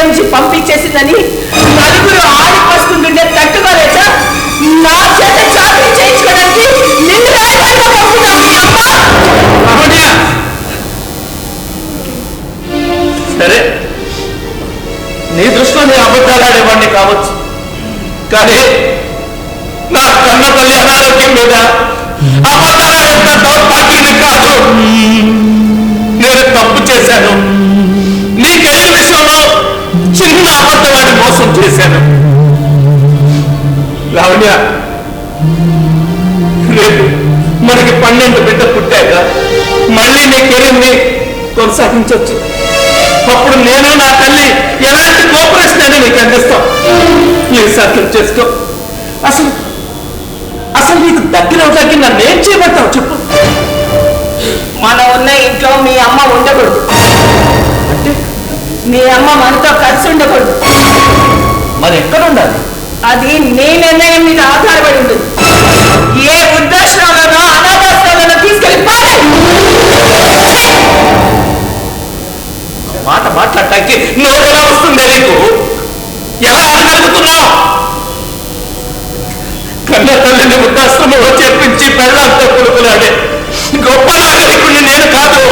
నుంచి పంపించేసిందని నలుగురు ఆడిపోస్తుంటుంటే తట్టుకోలేక నా చేత చాకరీ చేయించుకోవడానికి నిన్ను రాజాగా పంపుతాను మీ అమ్మ. సరే, నీ దృష్టిలో నేను అబద్ధాలు ఆడేవాడిని కావచ్చు, కానీ నా కన్న తల్లి అనారోగ్యం మీద అబద్ధాలు ఆడేంత దౌర్భాగ్యుని కాదు. నేను తప్పు చేశాను, నీ కెరీర్ విషయంలో చిన్న అబద్ధవాడిని మోసం చేశాను. లావణ్య, రేపు మనకి 12 బిడ్డ పుట్టాక మళ్ళీ నీ కెరీర్ని కొనసాగించవచ్చు. అప్పుడు నేను నా తల్లి ఎలాంటి కోఆపరేషన్ అని నీకు అందిస్తాం. ప్లీజ్ అర్థం చేసుకో. అసలు అసలు నీకు దగ్గర అవడానికి నన్ను ఏం చేయబడతావు చెప్పు. మనం ఉన్న ఇంట్లో మీ అమ్మ ఉండకూడదు అంటే మీ అమ్మ మనతో కలిసి ఉండకూడదు. మరి ఎక్కడ ఉండాలి? అది నీ నిర్ణయం మీద ఆధారపడి ఉంటుంది. ఏ వృద్ధాశ్రమంలోనో అనాథాశ్రమంలోనో తీసుకెళ్ళి మాట మాట్లాడటానికి నోరు ఎలా వస్తుంది నీకు? ఎలా అనగలుగుతున్నావు? కన్న తల్లిని వృద్ధాశ్రమంలో చేర్పించి పెళ్ళంతా కొడుకులాడే గొప్ప నాగరికుడిని నేను కాదు.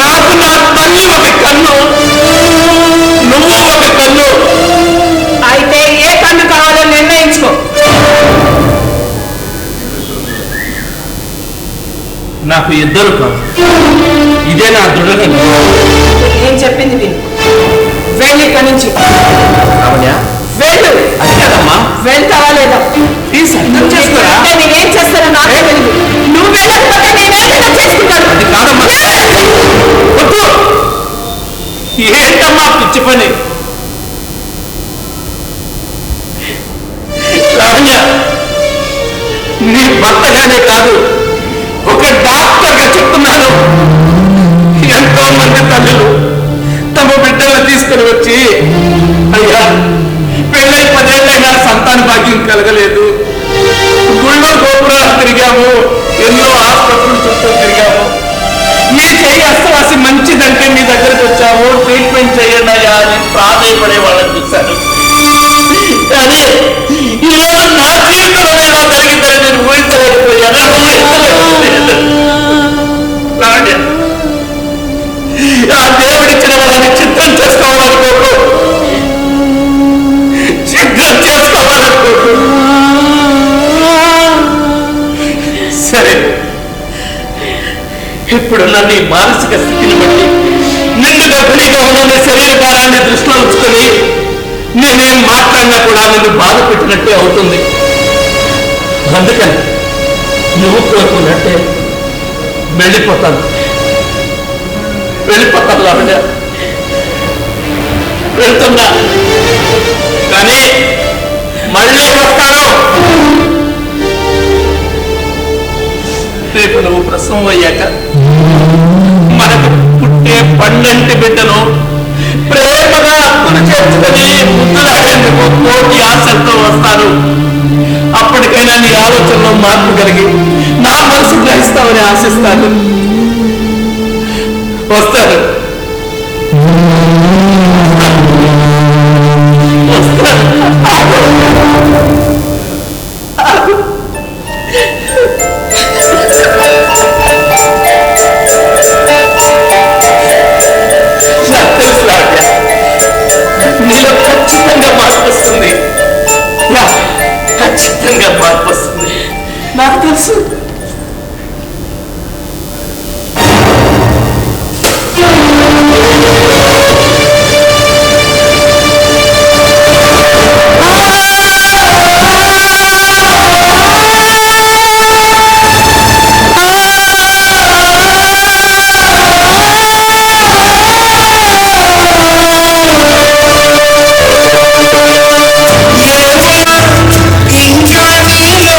నాకు నా తల్లి ఒక కన్ను, నువ్వు ఒక కన్ను. అయితే ఏ కన్ను కావాలో నిర్ణయించుకో. నాకు ఇద్దరు కాదు, ఇదే నా దృఢ. నేను చెప్పింది విను. వెళ్ళి ఇక్కడి నుంచి వెళ్ళు. అది కదమ్మా, వెళ్తావా లేదా? ప్లీజ్ అర్థం చేసుకోరా. నేనేం చేస్తానో నాకే తెలియదు. నువ్వు వెళ్ళకపోతే నేనేమైనా చేసుకుంటాను. అది కాదమ్మా. వద్దు. ఏంటమ్మా పిచ్చి పని? లావణ్య, నీ భర్తగానే కాదు, ఒక డాక్టర్గా చెప్తున్నాను. ఎంతో మంది తల్లులు తమ బిడ్డలను తీసుకుని వచ్చి, అయ్యా పెళ్ళై 10 ఏళ్ళైనా సంతాన భాగ్యం కలగలేదు, గుళ్ళో గోపురాలు తిరిగాము, ఎన్నో ఆసుపత్రులు చుట్టూ తిరిగాము, మీ చేయి అస్తవాసి మంచిదంటే మీ దగ్గరకు వచ్చాము, ట్రీట్మెంట్ చేయండి అయ్యా అని ప్రాధాయపడే వాళ్ళని చూశాను. కానీ ఈరోజు నా జీవితంలో ఎలా జరిగిందని నేను ఊహించలేకపోయాను. ఆ దేవుడిచ్చిన వాళ్ళని చిత్రం చేసుకోవాలనుకోకు, చిత్రం చేసుకోవాలనుకోకు. సరే, ఇప్పుడున్న నీ మానసిక స్థితిని బట్టి నిన్ను గర్భిణీగా ఉన్న నీ శరీర భారాన్ని దృష్టిలో ఉంచుకొని నేనేం మాట్లాడినా కూడా నిన్ను బాధ పెట్టినట్టే అవుతుంది. అందుకని నువ్వు కోరుకున్నట్టే వెళ్ళిపోతాను లావణ్య, వెళ్తున్నా. కానీ మళ్ళీ వస్తాను. రేపు నువ్వు ప్రసవం అయ్యాక మనకు పుట్టే 12 బిడ్డను ప్రేమగా హక్కును చేర్చుకొని ముద్దులాడేందుకు కోటి ఆశలతో వస్తాను. అప్పటికైనా నీ ఆలోచనలో మార్పు కలిగి నా మనసు గ్రహిస్తామని ఆశిస్తాను. వస్తాను. నీలో ఖచ్చితంగా మార్పు వస్తుంది. ఖచ్చితంగా మార్పు వస్తుంది, నాకు తెలుసు. ఇంకా నీలో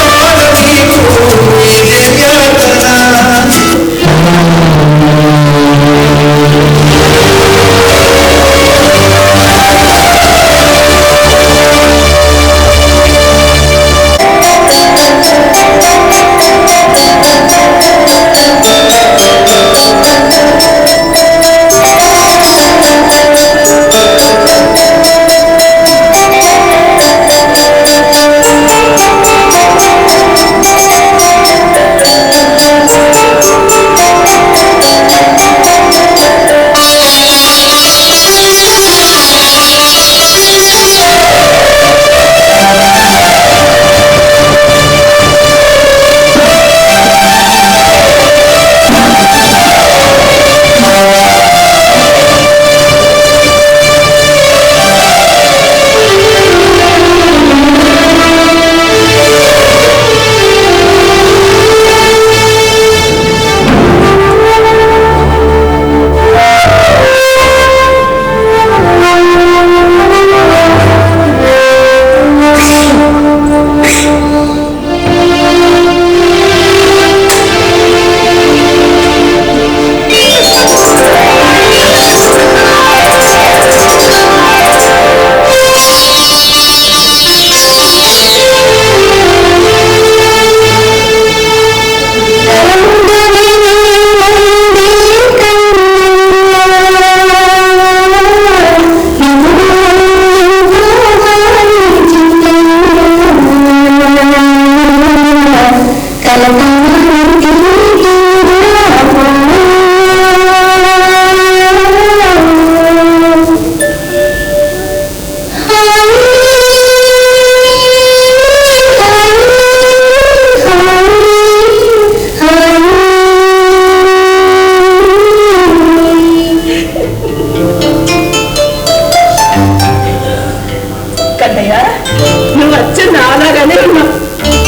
భలే ఉన్నావు.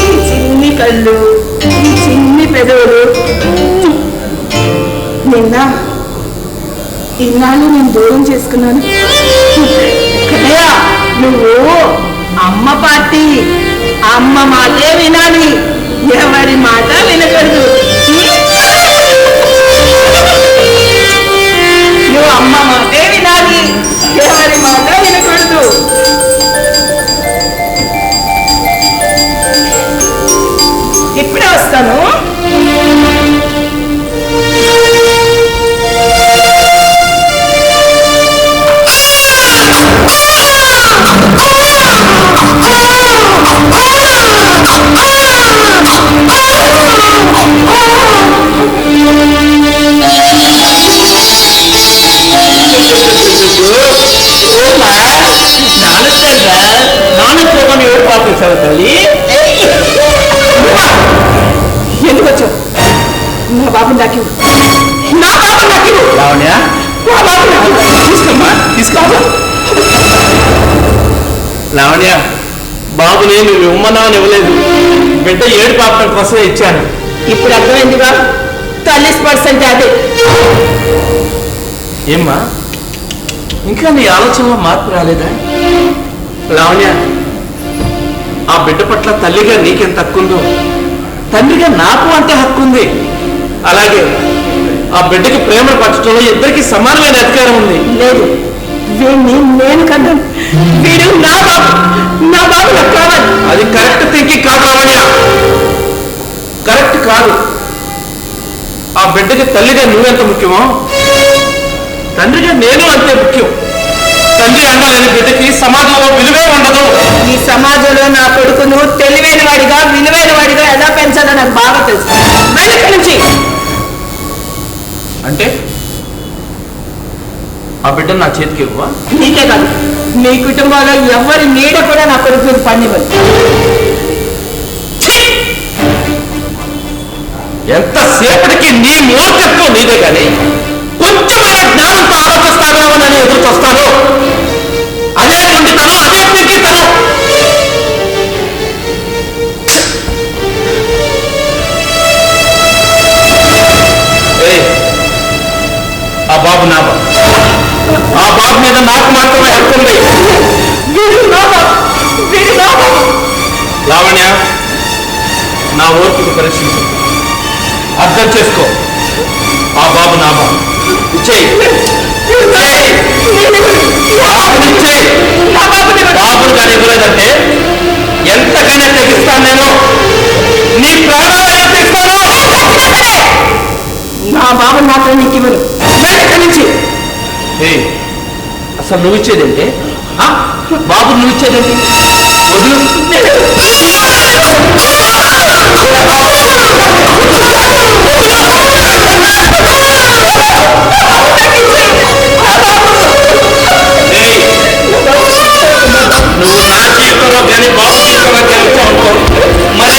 ఈ చిన్ని కళ్ళు, ఈ చిన్ని పెదవులు. నిన్న ఇన్నాళ్ళు నేను దూరం చేసుకున్నాను. కన్నయ్య, నువ్వు అమ్మ పార్టీ, అమ్మ మాటే వినాలి, ఎవరి మాట వినకూడదు. నువ్వు అమ్మ మాటే వినాలి, ఎవరి మాట వినకూడదు. ఇప్పుడే వస్తాను. తల్లి ఎందుకు వచ్చావు? నా బాబు నాకు, నా బాబు నాకు, లావణ్య, నా బాబు నాకు తీసుకోమ్మా, తీసుకో. లావణ్య, బాబుని నువ్వు ఇవ్వమన్నావని ఇవ్వలేదు, బిడ్డ ఏడు పాపం కోసమే ఇచ్చాను. ఇప్పుడు అర్థమైందిగా తల్లి స్పర్శ అంటే అదే. ఏమ్మా, ఇంకా నీ ఆలోచనలో మార్పు రాలేదా? లావణ్య, ఆ బిడ్డ పట్ల తల్లిగా నీకెంత హక్కుందో తండ్రిగా నాకు అంతే హక్కు ఉంది. అలాగే ఆ బిడ్డకి ప్రేమ పట్టడంలో ఇద్దరికి సమానమైన అధికారం ఉంది. లేదు, వీడిని నేను కన్నాను, వీడు నా బాబు, నా బాబు నాకు కావాలి. అది కరెక్ట్ థింకింగ్ కాదు లావణ్య, కరెక్ట్ కాదు. ఆ బిడ్డకి తల్లిగా నువ్వెంత ముఖ్యమో తండ్రిగా నేను అంతే ముఖ్యం. తండ్రి అండలేని బిడ్డకి సమాజంలో విలువే ఉండదు. ఈ సమాజంలో నా కొడుకును తెలివైన వాడిగా, విలువైన వాడిగా ఎలా పెంచాలో నాకు బాగా తెలుసు. బయట నుంచి అంటే ఆ బిడ్డ నా చేతికి ఇవ్వవా? నీకే కాదు, మీ కుటుంబంలో ఎవరి నీడ కూడా నా కొడుకు పనివ్వదు. ఎంతసేపటికి నీ మూర్ఖత్వం నీదే కానీ కొంచెమైన జ్ఞానంతో ఆలోచిస్తావేమో నేను ఎదురు చూస్తాను. అదే ఉండితనం, అదే పెంకితనం. ఆ బాబు నా బాబు, ఆ బాబు మీద నాకు మాత్రమే హక్కు ఉంది. లావణ్య, నా ఓర్పుకు పరీక్షించు, అర్థం చేసుకో. ఆ బాబు నా బాబు, ఇచ్చేయి. బాబుని కానీ ఇవ్వలేదంటే ఎంతకైనా తెగిస్తాను నేను. నీ ప్రాణాలైనా తెగిస్తాను. నా బాబు మాత్రం నీకు ఇవ్వను. ఎక్కడి నుంచి అసలు నువ్వు ఇచ్చేదేంటి? బాబు నువ్వు ఇచ్చేదేంటి? వదులు. నువ్వు నా జీవితంలో కానీ బాబు జీవితంలో గెలిచావు మరి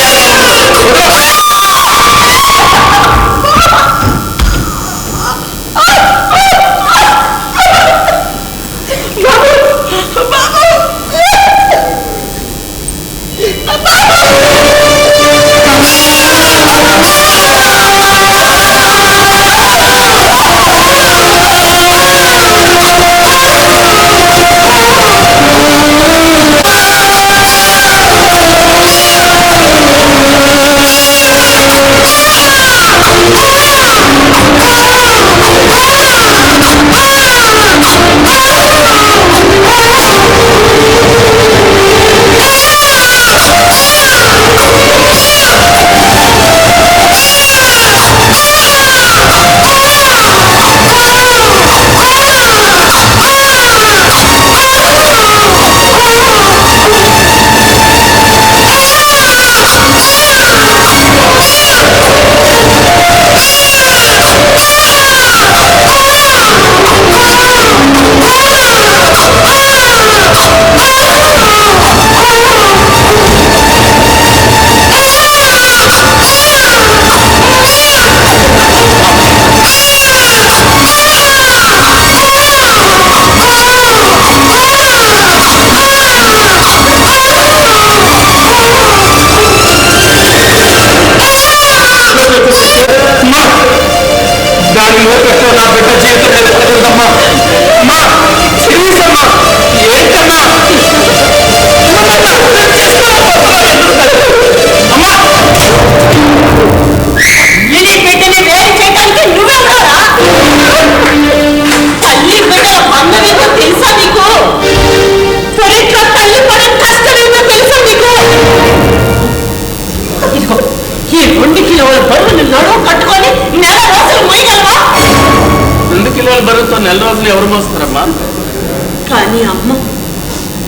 కానీ అమ్మ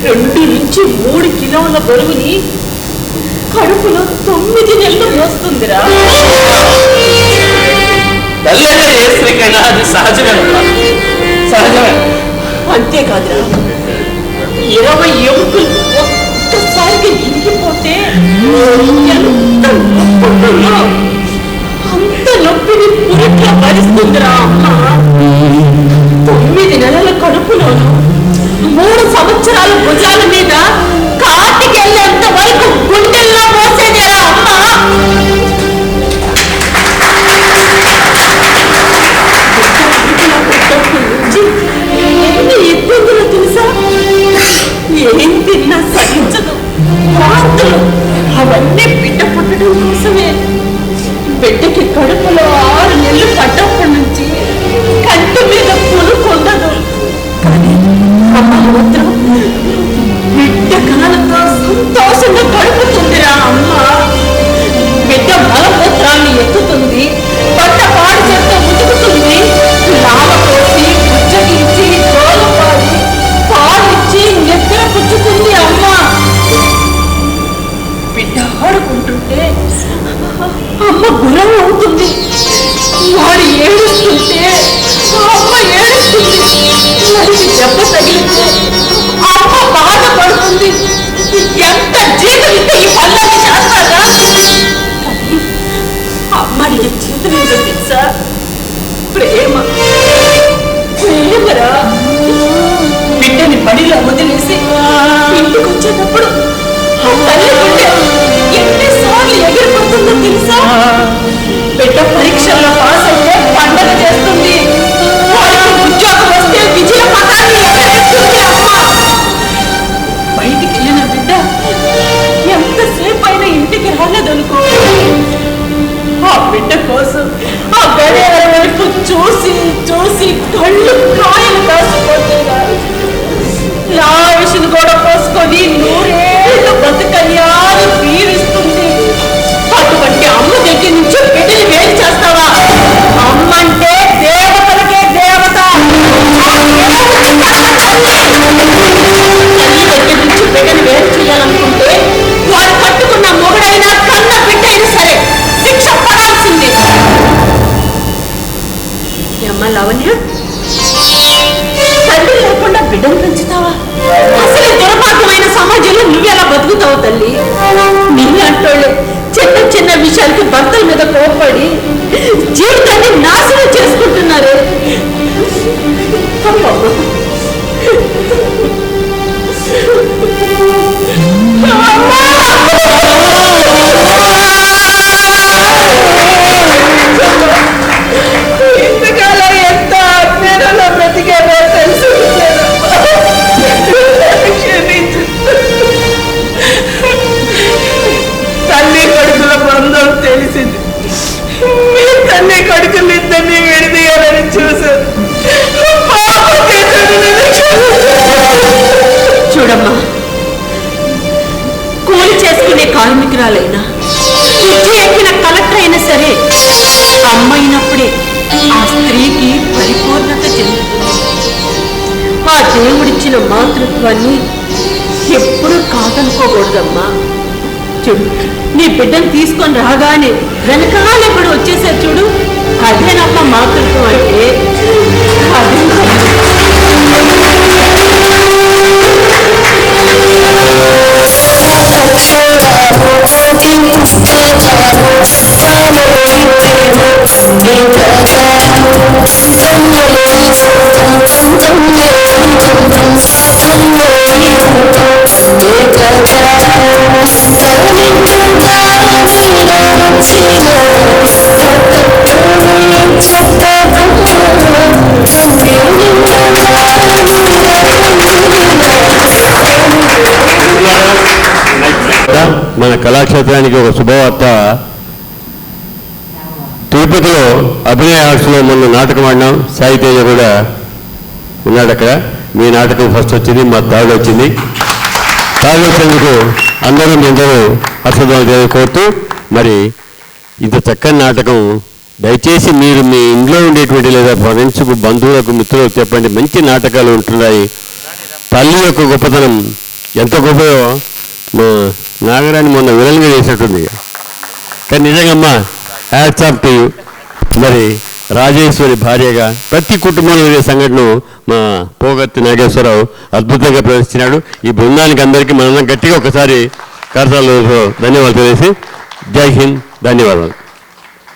2 నుంచి 3 కిలోల బరువుని కడుపులో 9 నెలలు మోస్తుందిరా. తల్లైనా ఏ స్త్రీకైనా అది సహజమే, సహజమే. అంతేకాదురా 20 ఎముకలు ఒక్కసారిగా ఇరిగిపోతే ఎంత నొప్పుంటుందో అంత నొప్పిని పురిట్లా భరిస్తుందిరా అమ్మ. 9 నెలల కడుపులోను 3 సంవత్సరాల భుజాల మీద కాటికెళ్ళేంత వరకు గుండెల్లో మోసేదేరా అమ్మ. ఎన్ని ఇబ్బందులు తెలుసా? ఏం తిన్నా సహించదు, వాంతులు, అవన్నీ బిడ్డ పుట్టడం కోసమే. బిడ్డకి కడుపులో 6 నెలలు పడ్డప్పటి నుంచి కంటి మీద పులుకొందదు. కానీ అమ్మ మాత్రం బిడ్డ కాలంతో సంతోషంగా గడుపుతుందిరా అమ్మ. బిడ్డ మలమూత్రాన్ని ఎత్తుతుంది, బట్ట పాడు చేత ఉతుకుతుంది, లావ పోసి పుచ్చగించి తోలపాడి పాలిచ్చి నిద్ర పుచ్చుతుంది అమ్మ. బిడ్డ ఆడుకుంటుంటే అమ్మ గురం అవుతుంది, వాడు ఏడుస్తుంటే అమ్మ ఏడుస్తుంది, వాడికి దెబ్బ తగిలితే అమ్మ బాధపడుతుంది. ఎంత జీతం ఇస్తే ఈ పనులన్నీ చేస్తారా? అమ్మ నీ జీతం ఏంటో తెలుసా? ప్రేమ, ప్రేమరా. బిడ్డని బడిలో వదిలేసి ఇంటికి వచ్చేటప్పుడు ఆ తల్లి బిడ్డ ఎన్నిసార్లు ఎగిరిపోతుందో తెలుసా? బిడ్డ పరీక్షల్లో పాస్ అయితే పండగ చేస్తుంది, వాడికి ఉద్యోగం వస్తే విజయ పథాన్ని ఎగరేస్తుంది అమ్మ. బయటికి వెళ్ళిన బిడ్డ ఎంతసేపు అయినా ఇంటికి రాలేదనుకో, ఆ బిడ్డ కోసం ఆ గడియార వైపు చూసి చూసి కళ్ళు కాయలు కాసిపోతేగా లావిషను కూడా పోసుకొని 100 ఏళ్ళు బతుకయ్యాలు పీరిస్తుంది. అటువంటి అమ్మ దగ్గర నుంచి బిడ్డని వేరు చేస్తావా? అమ్మ అంటే దేవతలకే దేవత. తల్లి దగ్గర నుంచి బిడ్డని వేరు చేయాలనుకుంటే వాడు కట్టుకున్న మొగుడైనా కన్న బిడ్డ అయినా సరే శిక్ష పడాల్సిందే. అమ్మ లావణ్య, తండ్రి లేకుండా బిడ్డను పెంచుతావా? అసలు దుర్మార్గమైన సమాజంలో నువ్వెలా బతుకుతావు తల్లి? నీలాంటోళ్ళే చిన్న చిన్న విషయాలకి భర్తల మీద కోపడి జీవితాన్ని నాశనం చేసుకుంటున్నారు. ఇంతకాలం ఎంత అజ్ఞానంలో బ్రతికేదో తెలుసు. తల్లి కొడుకుల బంధం తెలిసింది. మీ తల్లి కొడుకులు ఇద్దరిని విడిదీయాలని చూశారు. చూడమ్మా, కూలి చేసుకునే కార్మికురాలైనా విద్య ఎక్కిన కలెక్టర్ అయినా సరే అమ్మైనప్పుడే ఆ స్త్రీకి పరిపూర్ణత చెందుతుంది. ఆ దేవుడిచ్చిన మాతృత్వాన్ని ఎప్పుడూ కాదనుకోకూడదమ్మా. చూడు, నీ బిడ్డను తీసుకొని రాగానే వెనకాల ఇప్పుడు వచ్చేసారు చూడు, అదేనమ్మా మాతృత్వం అంటే. అదే మన కళాక్షేత్రానికి ఒక శుభవార్త. తిరుపతిలో అభినయ ఆర్ట్స్లో మొన్న నాటకం ఆడినాం. సాయి తేజ కూడా ఉన్నాడు అక్కడ. మీ నాటకం ఫస్ట్ వచ్చింది, మా థర్డ్ వచ్చింది. థర్డ్ వచ్చేందుకు అందరూ హర్షధ్వానం కోరుతూ, మరి ఇంత చక్కని నాటకం దయచేసి మీరు మీ ఇంట్లో ఉండేటువంటి లేదా ఫ్రెండ్స్కు బంధువులకు మిత్రులకు చెప్పండి. మంచి నాటకాలు ఉంటున్నాయి. తల్లి యొక్క గొప్పతనం ఎంత గొప్పదో మా నాగరాణి మొన్న విలన్గా చేసినట్టుంది. కానీ నిజంగా అమ్మా హ్యాట్స్ ఆఫ్ టు యూ. మరి రాజేశ్వరి భార్యగా ప్రతి కుటుంబంలో జరిగే సంఘటన మా పోగత్తి నాగేశ్వరరావు అద్భుతంగా ప్రదర్శించినాడు. ఈ బృందానికి అందరికీ మనం గట్టిగా ఒకసారి కరతాళ ధన్యవాదాలు తెలియజేసి జై హింద్, ధన్యవాదాలు.